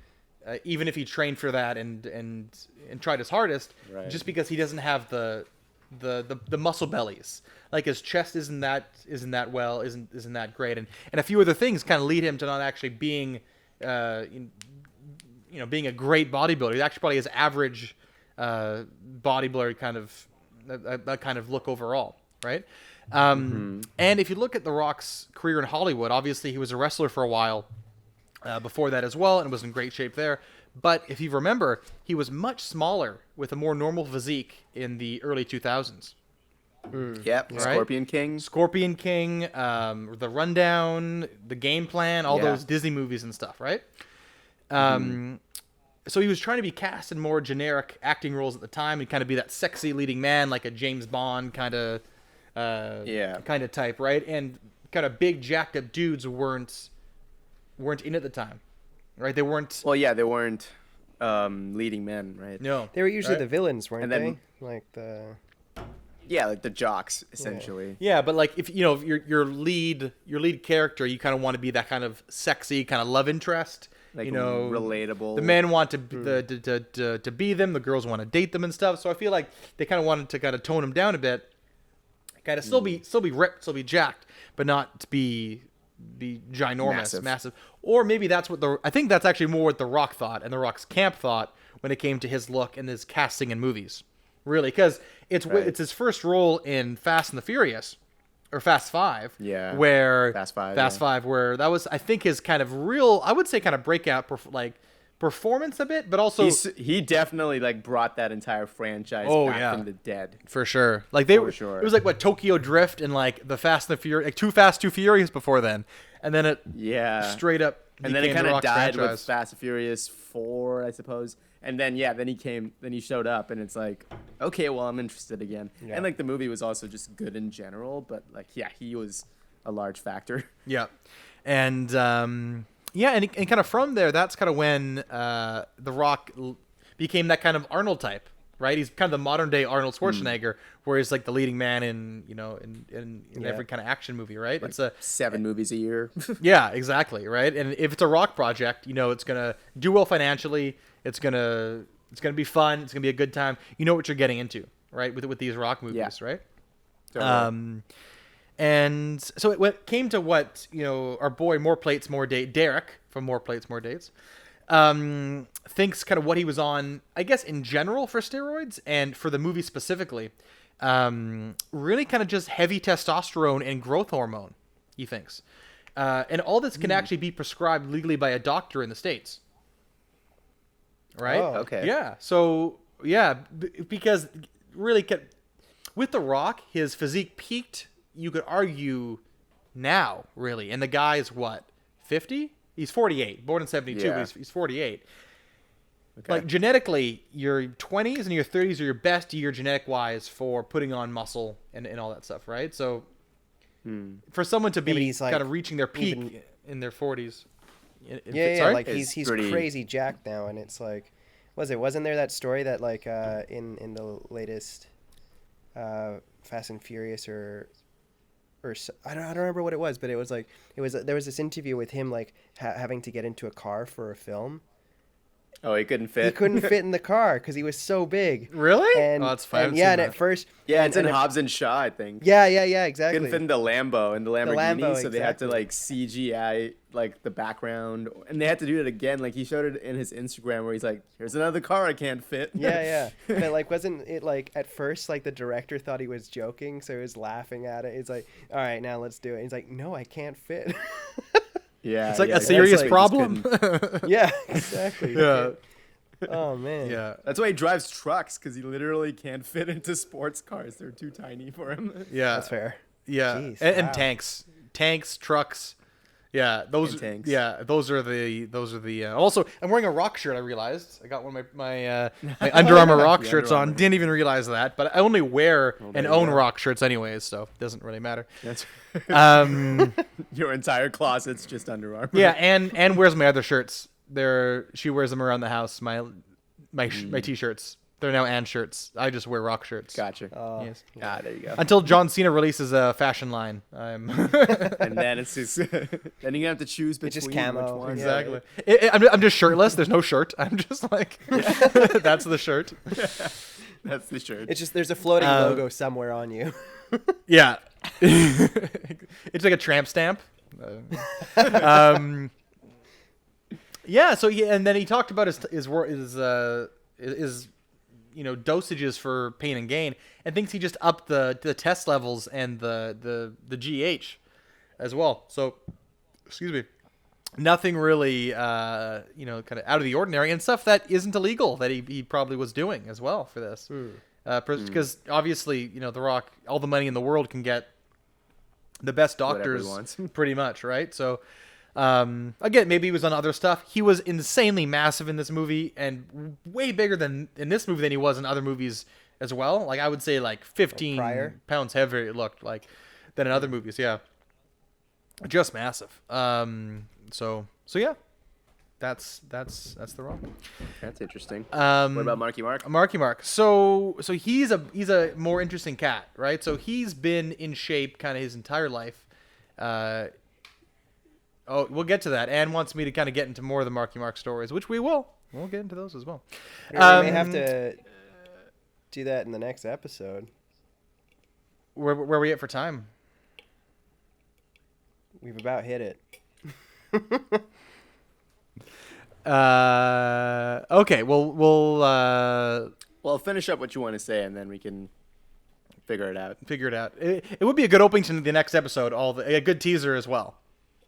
even if he trained for that and tried his hardest, just because he doesn't have the muscle bellies. Like, his chest isn't that great, and a few other things kind of lead him to not actually being being a great bodybuilder. He actually probably has average bodybuilder kind of look overall, right? And if you look at The Rock's career in Hollywood, obviously he was a wrestler for a while before that as well, and was in great shape there. But if you remember, he was much smaller with a more normal physique in the early 2000s. Yep, Right? Scorpion King, The Rundown, The Game Plan, all those Disney movies and stuff, right? So he was trying to be cast in more generic acting roles at the time and kind of be that sexy leading man, like a James Bond kind of type, right? And kind of big jacked up dudes weren't in at the time, right? They weren't. Well, yeah, they weren't leading men, right? No, They were usually the villains, weren't they? Like like the jocks, essentially. Yeah, but like, if your lead character, you kind of want to be that kind of sexy kind of love interest. Like, relatable. The men want to be them. The girls want to date them and stuff. So I feel like they kind of wanted to kind of tone him down a bit, kind of still be ripped, still be jacked, but not be ginormous, massive. Or maybe that's I think that's actually more what The Rock thought and The Rock's camp thought when it came to his look and his casting in movies. Really, because it's his first role in Fast and the Furious. Or Fast 5, where Fast 5, where that was, I think, his kind of real, I would say, kind of breakout performance a bit, but also he definitely like brought that entire franchise back from the dead, for sure. Like it was like what, Tokyo Drift and like the Fast and the Furious, like Too Fast, Too Furious before then, and then it straight up, and then it kind of died franchise. with Fast and Furious 4, I suppose. And then he showed up, and it's like, okay, well, I'm interested again. Yeah. And like the movie was also just good in general, but like, he was a large factor. Yeah, and and kind of from there, that's kind of when The Rock became that kind of Arnold type, right? He's kind of the modern day Arnold Schwarzenegger, where he's like the leading man in every kind of action movie, right? Like it's 7 movies a year. Yeah, exactly, right? And if it's a Rock project, it's gonna do well financially. It's gonna be fun. It's gonna be a good time. You know what you're getting into, right? With these Rock movies, right? Totally. And so came to what, our boy Derek from More Plates, More Dates, thinks kind of what he was on, I guess, in general for steroids and for the movie specifically, really kind of just heavy testosterone and growth hormone, he thinks. And all this can actually be prescribed legally by a doctor in the States. Right? Oh. Okay. Yeah. So, yeah, because really, with The Rock, his physique peaked, you could argue, now, really. And the guy is what, 50? He's 48, born in 72, Yeah. but he's 48. Okay. Like, genetically, your 20s and your 30s are your best year genetic-wise for putting on muscle and all that stuff, right? So, for someone to but be he's, like, kind of reaching their peak even- in their 40s. Yeah, Sorry? like It's he's pretty- crazy jacked now, and it's like, wasn't there that story that like in the latest Fast and Furious I don't remember what it was, but it was like there was this interview with him like having to get into a car for a film. Oh, he couldn't fit. He couldn't fit in the car because he was so big. Really? And, Oh, that's fine. and yeah, and at first, Yeah, it's in and Hobbs and Shaw, I think. Yeah, exactly. Couldn't fit in the Lambo and the Lamborghini, Lambo, so they had to exactly. like CGI like the background, and they had to do it again. Like he showed it in his Instagram where he's like, "Here's another car I can't fit." Yeah. But like, wasn't it like at first like the director thought he was joking, so he was laughing at it. He's like, "All right, now let's do it." He's like, "No, I can't fit." Yeah, It's like yeah, a that's serious like- problem. Yeah, exactly. Yeah. Oh man. Yeah. That's why he drives trucks, because he literally can't fit into sports cars. They're too tiny for him. Yeah. That's fair. Yeah. Jeez, and wow. tanks, trucks. Yeah, those. And tanks. Yeah, those are the. Also, I'm wearing a Rock shirt. I realized I got one of my Under Armour Rock The shirts Under on. Armour. Didn't even realize that, but I only wear there and you own go. Rock shirts anyways, so it doesn't really matter. That's Um, your entire closet's just Under Armour. yeah, and wears my other shirts. She wears them around the house. My t-shirts. They're now Ann shirts. I just wear Rock shirts. Gotcha. Oh, Yes. Ah, there you go. Until John Cena releases a fashion line. I'm And then it's just then you're gonna have to choose between It's just which camo. one. Yeah. Exactly. I'm just shirtless. There's no shirt. I'm just like, that's the shirt. That's the shirt. It's just there's a floating Uh, logo somewhere on you. Yeah. It's like a tramp stamp. Yeah. So and then he talked about his dosages for pain and gain, and thinks he just upped the test levels and the GH as well. So, excuse me. Nothing really, kind of out of the ordinary, and stuff that isn't illegal that he probably was doing as well for this. Because obviously, The Rock, all the money in the world can get the best Whatever he doctors, wants. pretty much, right? So, again, maybe he was on other stuff. He was insanely massive in this movie, and way bigger in this movie than he was in other movies as well. Like I would say, like 15 Prior? pounds heavier it looked like than in other movies. Yeah, just massive. So yeah, that's The Rock. That's interesting. What What about Marky Mark? Marky Mark? So he's a more interesting cat, right? So he's been in shape kind of his entire life. We'll get to that. Anne wants me to kind of get into more of the Marky Mark stories, which we will. We'll get into those as well. We may have to do that in the next episode. Where are we at for time? We've about hit it. Okay. We'll Well, finish up what you want to say, and then we can figure it out. figure it out. It would be a good opening to the next episode. A good teaser as well,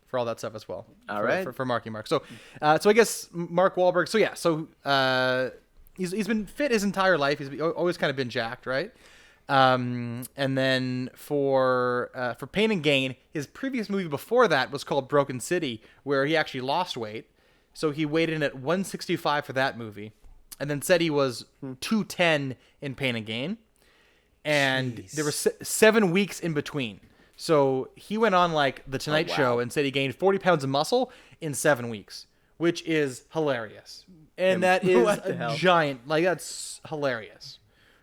for all that stuff as well. All right. For Marky Mark. So I guess Mark Wahlberg. So yeah. So he's been fit his entire life. He's always kind of been jacked, right? And then for Pain and Gain, his previous movie before that was called Broken City, where he actually lost weight. So he weighed in at 165 for that movie, and then said he was 210 in Pain and Gain. And Jeez. there were 7 weeks in between. So he went on like The Tonight wow. Show and said he gained 40 pounds of muscle in 7 weeks, which is hilarious. And that is What the a hell? giant, like that's hilarious,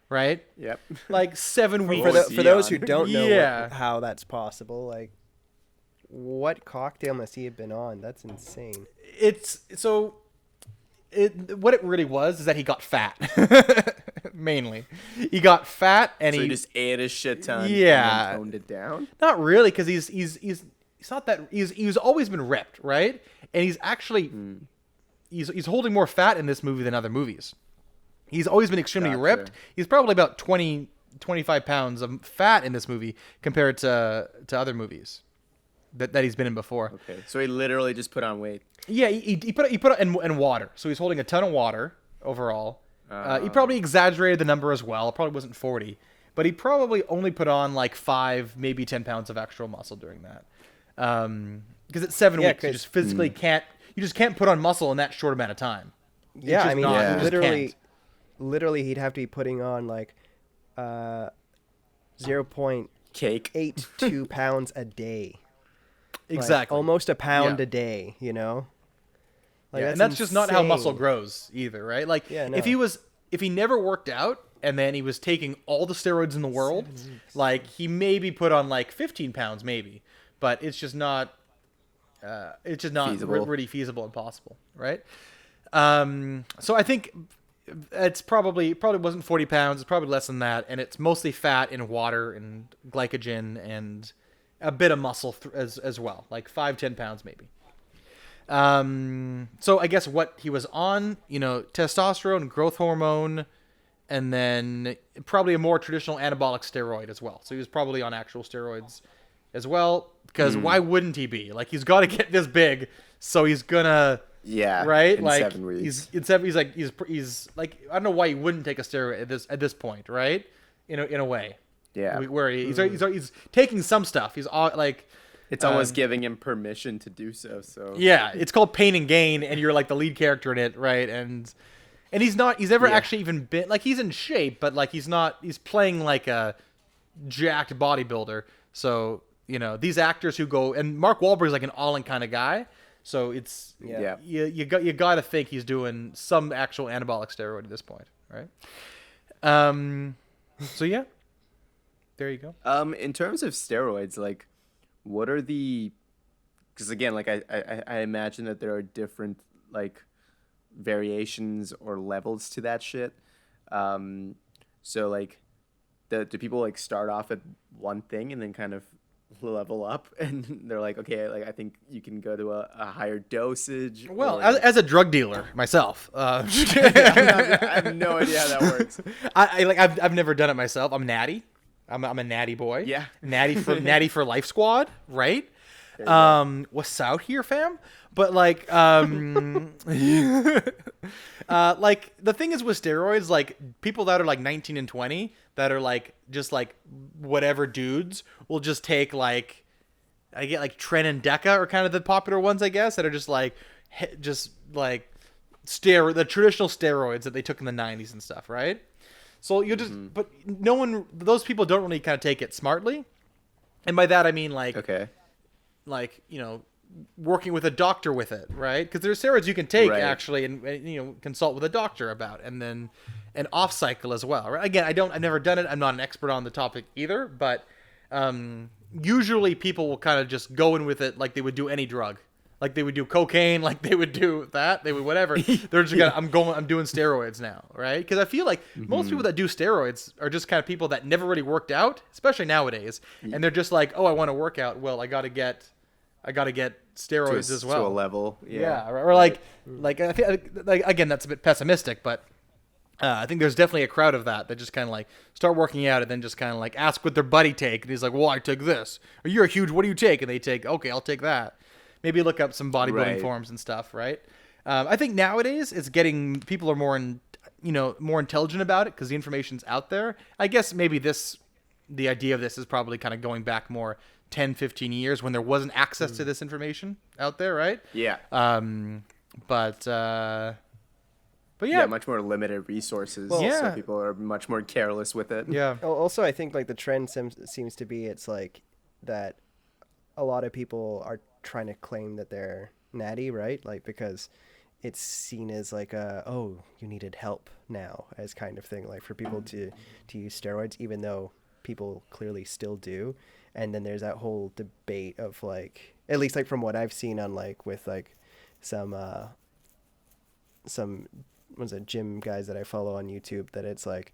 right? Yep. Like 7 weeks. For those who don't know Yeah. how that's possible, like, what cocktail must he have been on? That's insane. What it really was is that he got fat. mainly. He got fat and So he he just ate a shit ton. Yeah. And then toned it down. not really because he's not that he's always been ripped, right? And he's actually he's holding more fat in this movie than other movies. He's always been extremely Gotcha. ripped. He's probably about 25 pounds of fat in this movie compared to other movies that he's been in before. Okay. So he literally just put on weight. Yeah, he put it in water. So he's holding a ton of water overall. He probably exaggerated the number as well. It probably wasn't 40, but he probably only put on like 5, maybe 10 pounds of actual muscle during that. Because it's 7 weeks, you just physically can't. You just can't put on muscle in that short amount of time. Yeah, I mean, you just literally, can't. literally, he'd have to be putting on like 0.82 Cake. pounds a day. Like, Exactly. almost a pound Yeah. a day, you know? Like, And that's just not how muscle insane. grows either, right? Like Yeah, if he never worked out and then he was taking all the steroids in the world, like he maybe put on like 15 pounds maybe, but it's just not Feasible. really feasible and possible, right? So I think it's probably wasn't 40 pounds. It's probably less than that, and it's mostly fat and water and glycogen and a bit of muscle as well, like 5-10 pounds maybe. So I guess what he was on, testosterone, growth hormone, and then probably a more traditional anabolic steroid as well. So he was probably on actual steroids as well, because why wouldn't he be? Like he's got to get this big, so he's gonna. Yeah. Right, In like 7 weeks. he's like I don't know why he wouldn't take a steroid at this point, right? In a way, Yeah. where he's taking some stuff. He's like It's almost giving him permission to do so. So yeah, it's called Pain and Gain, and you're like the lead character in it, right? And he's never actually even been like he's in shape, but like he's playing like a jacked bodybuilder. So these actors who go, and Mark Wahlberg's like an all-in kind of guy. So it's you got to think he's doing some actual anabolic steroid at this point, right? So yeah, there you go. In terms of steroids, like, what are the? Because again, like I imagine that there are different like variations or levels to that shit. So like, do people like start off at one thing and then kind of level up, and they're like, okay, like I think you can go to a higher dosage. Well, or- as a drug dealer myself, I have no idea how that works. I've never done it myself. I'm natty. I'm a natty boy. Yeah. Natty for Life Squad, right? What's out here, fam? But like, like the thing is with steroids, like people that are like 19 and 20 that are like just like whatever dudes will just take like, I get like Tren and Deca are kind of the popular ones, I guess, that are just like the traditional steroids that they took in the 90s and stuff, right? So you just, but those people don't really kind of take it smartly. And by that, I mean like, Okay. like, working with a doctor with it, right? Because there's steroids you can take Right. actually and consult with a doctor about, and then an off cycle as well, right? Again, I've never done it. I'm not an expert on the topic either, but usually people will kind of just go in with it like they would do any drug. Like they would do cocaine, like they would do that, they would whatever. They're just gonna, I'm doing steroids now, right? Because I feel like most people that do steroids are just kind of people that never really worked out, especially nowadays, and they're just like, oh, I want to work out. Well, I gotta get steroids as well. To a level. Yeah, or like I think like again that's a bit pessimistic, but I think there's definitely a crowd of that just kind of like start working out and then just kind of like ask what their buddy take, and he's like, well, I take this. Or you're a huge, what do you take? And they take, okay, I'll take that. Maybe look up some bodybuilding Right. forums and stuff, right? I think nowadays it's getting, people are more more intelligent about it because the information's out there. I guess maybe the idea of this is probably kind of going back more 10, 15 years when there wasn't access to this information out there, right? Yeah. But Yeah, yeah, much more limited resources. Well, yeah. So people are much more careless with it. yeah. Also, I think like the trend seems to be it's like that a lot of people are trying to claim that they're natty, right? Like because it's seen as like oh, you needed help now as kind of thing, like for people to use steroids, even though people clearly still do. And then there's that whole debate of like, at least like from what I've seen on like with like some what's it, gym guys that I follow on YouTube, that it's like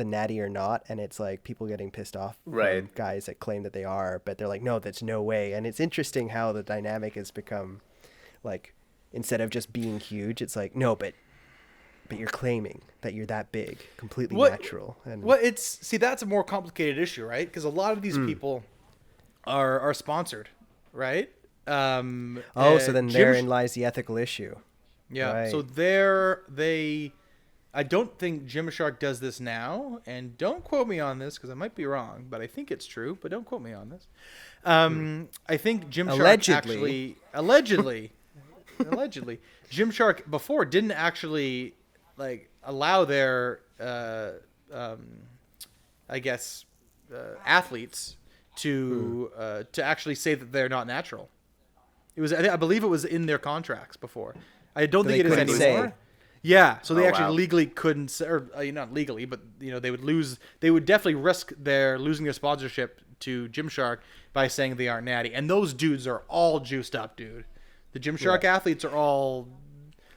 the natty or not, and it's like people getting pissed off from Right. guys that claim that they are, but they're like, no, that's no way. And it's interesting how the dynamic has become like, instead of just being huge, it's like, no, but you're claiming that you're that big, completely natural. And that's a more complicated issue, right? Because a lot of these people are sponsored, right? so then therein lies the ethical issue. Yeah. Right. So I don't think Gymshark does this now, and don't quote me on this because I might be wrong, but I think it's true. But don't quote me on this. I think Gymshark allegedly, Gymshark before didn't actually like allow their athletes to actually say that they're not natural. It was I believe it was in their contracts before. I don't think it is anymore. Say. Yeah, so they actually wow. legally couldn't say, or not legally, but they would definitely risk losing their sponsorship to Gymshark by saying they aren't natty. And those dudes are all juiced up, dude. The Gymshark athletes are all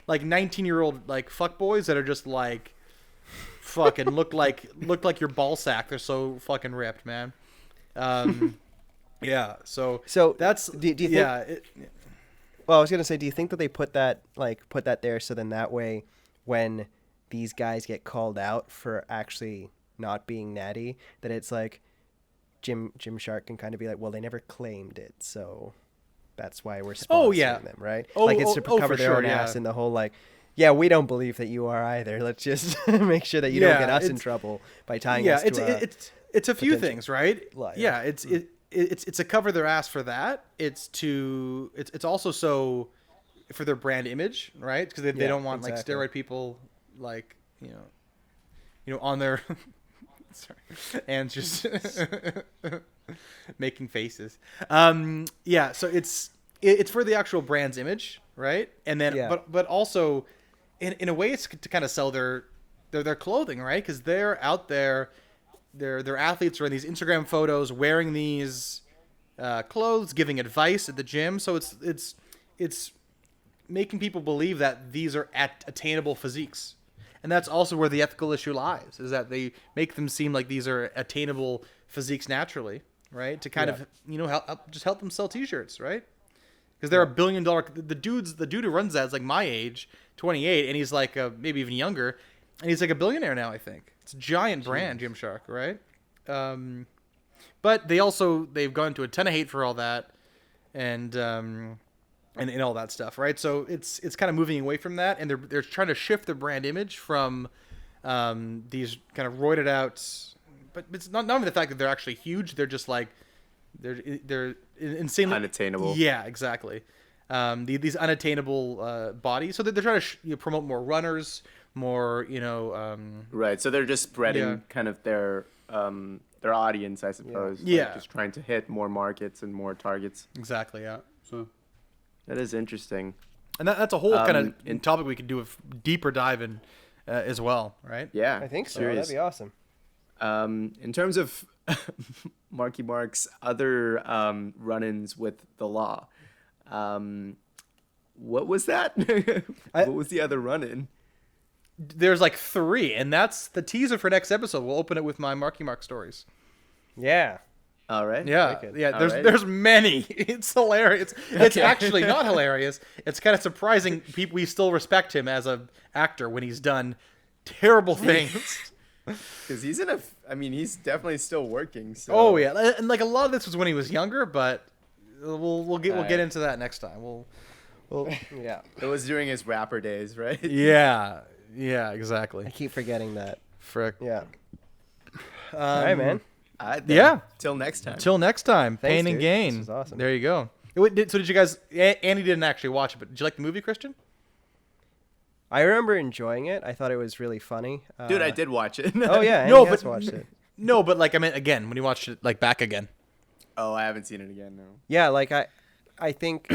like 19-year-old like fuckboys that are just like fucking look like your ball sack. They're so fucking ripped, man. Yeah, so that's do you think, well, I was gonna say, do you think that they put that there so then that way, when these guys get called out for actually not being natty, that it's like Gymshark can kind of be like, well, they never claimed it, so that's why we're sponsoring them, right? It's to cover their own ass in the whole like, yeah, we don't believe that you are either. Let's just make sure that you don't get us in trouble by tying us to it's a few things, right? Liar. Yeah, it's to cover their ass for that. It's also so for their brand image, right? Because they don't want like steroid people like on their sorry, and just making faces. Yeah, so it's for the actual brand's image, right? And then but also in a way it's to kind of sell their clothing, right? Because they're out there. Their athletes are in these Instagram photos wearing these clothes, giving advice at the gym. So it's making people believe that these are attainable physiques. And that's also where the ethical issue lies, is that they make them seem like these are attainable physiques naturally, right? To kind of, help them sell t-shirts, right? Because they're $1 billion. The dude who runs that is like my age, 28, and he's like maybe even younger. And he's like a billionaire now, I think. It's a giant brand, Gymshark, right? But they've gone into a ton of hate for all that, and all that stuff, right? So it's kind of moving away from that, and they're trying to shift their brand image from these kind of roided out. But it's not only the fact that they're actually huge; they're just like they're insanely unattainable. Yeah, exactly. These unattainable bodies. So they're trying to promote more runners. More, right. So they're just spreading kind of their audience, I suppose. Yeah. Like just trying to hit more markets and more targets. Exactly. Yeah. So that is interesting. And that's a whole kind of topic we could do a deeper dive in as well, right? Yeah. I think so. Serious. That'd be awesome. In terms of Marky Mark's other run-ins with the law, what was that? What was the other run-in? There's like 3, and that's the teaser for next episode. We'll open it with my Marky Mark stories. Yeah. All right. Yeah. Yeah. There's many. It's hilarious. It's actually not hilarious. It's kind of surprising. We still respect him as an actor when he's done terrible things. Because he's he's definitely still working. So. Oh yeah, and like a lot of this was when he was younger, but we'll get into that next time. We'll yeah. It was during his rapper days, right? Yeah. Yeah, exactly. I keep forgetting that. Frick. Yeah. All right, man. Yeah. Till next time. Till next time. Thanks, Pain and dude. Gain. This was awesome. There you go. So did you guys? Annie didn't actually watch it, but did you like the movie, Christian? I remember enjoying it. I thought it was really funny. Dude, I did watch it. Oh yeah, No, Andy has but- watched it. No, but like I meant again when you watched it, like back again. Oh, I haven't seen it again, no. Yeah, like I think.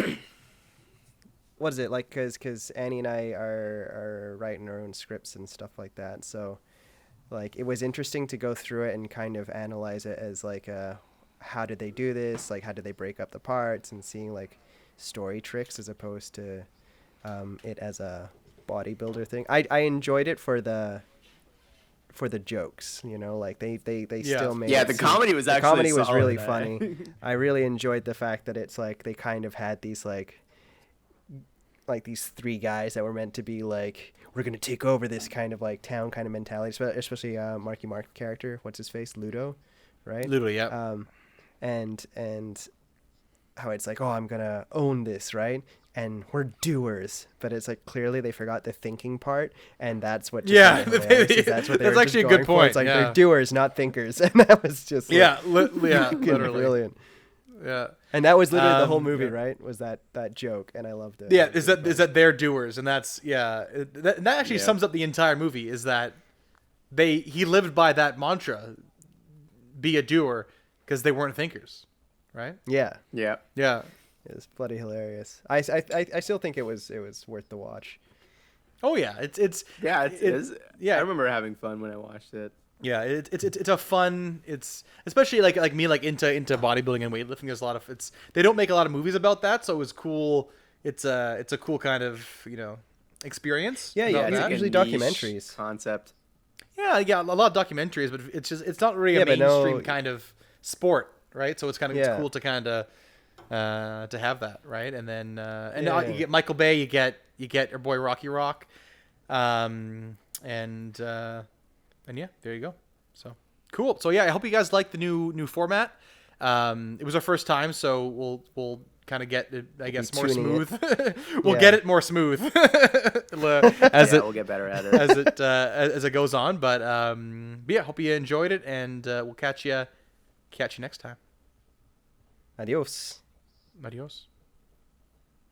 What is it like? Because Annie and I are writing our own scripts and stuff like that. So, like, it was interesting to go through it and kind of analyze it as like, how did they do this? Like, how did they break up the parts, and seeing like story tricks as opposed to it as a bodybuilder thing. I enjoyed it for the for the jokes, you know, like they Yeah. still made Yeah, it the seem- comedy was the actually comedy was solid, really eh? funny. I really enjoyed the fact that it's like they kind of had these like these three guys that were meant to be like, we're gonna take over this kind of like town kind of mentality, especially Marky Mark character, what's his face, Ludo, right? Literally, yeah. And how it's like, oh, I'm gonna own this, right? And we're doers, but it's like clearly they forgot the thinking part, and that's what just Yeah, made it hilarious, is that's what they that's were actually just a good going for. point, It's like yeah. they're doers, not thinkers, and that was just like, yeah, fucking literally. brilliant. Yeah. And that was literally the whole movie, yeah. right? Was that joke, and I loved it. Yeah, is that they're doers, and that's that actually Yeah. sums up the entire movie. Is that he lived by that mantra, be a doer, because they weren't thinkers, right? Yeah, Yeah. Yeah. it was bloody hilarious. I still think it was worth the watch. Oh yeah, it's Yeah, it is. yeah. I remember having fun when I watched it. Yeah, it's a fun. It's especially like me, like into bodybuilding and weightlifting. There's a lot of they don't make a lot of movies about that, so it was cool. It's a cool kind of experience. Yeah, about yeah, that. it's like a usually niche documentaries. concept. Yeah, a lot of documentaries, but it's not really a Yeah, but no- mainstream kind of sport, right? So it's kind of Yeah. it's cool to kind of to have that, right? And then Yeah. you get Michael Bay, you get your boy Rocky Rock, and yeah, there you go. So cool. So yeah, I hope you guys like the new format. It was our first time, so we'll kind of get it, I guess, more tuning smooth. We'll Yeah. get it more smooth as We'll get better at it. as it goes on. But yeah, hope you enjoyed it, and we'll catch you next time. Adios. Adios.